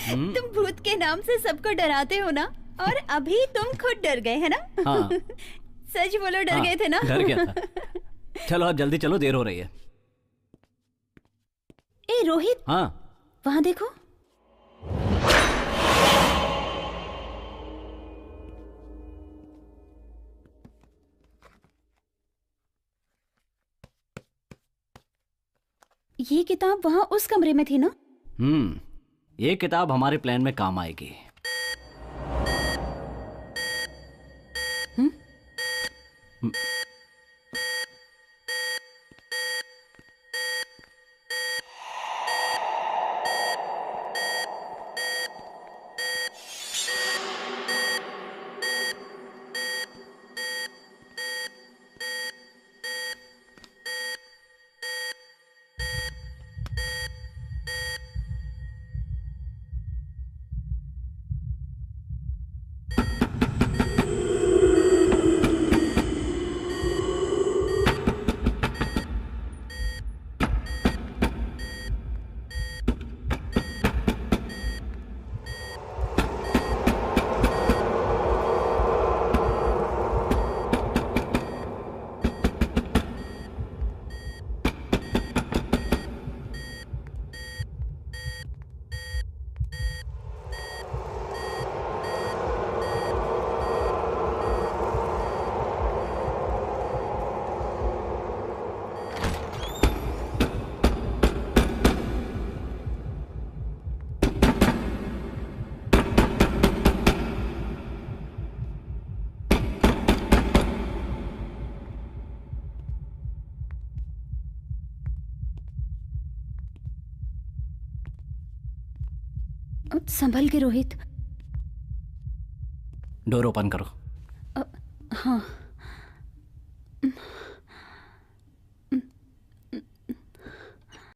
तुम भूत के नाम से सबको डराते हो ना, और अभी तुम खुद डर गए है ना? हाँ। सच बोलो, डर गए थे ना? डर गया था। चलो अब जल्दी चलो, देर हो रही है। ए रोहित। हाँ। वहां देखो। ये किताब वहां उस कमरे में थी ना? ये किताब हमारे प्लान में काम आएगी। संभल के रोहित। डोर ओपन करो। हाँ।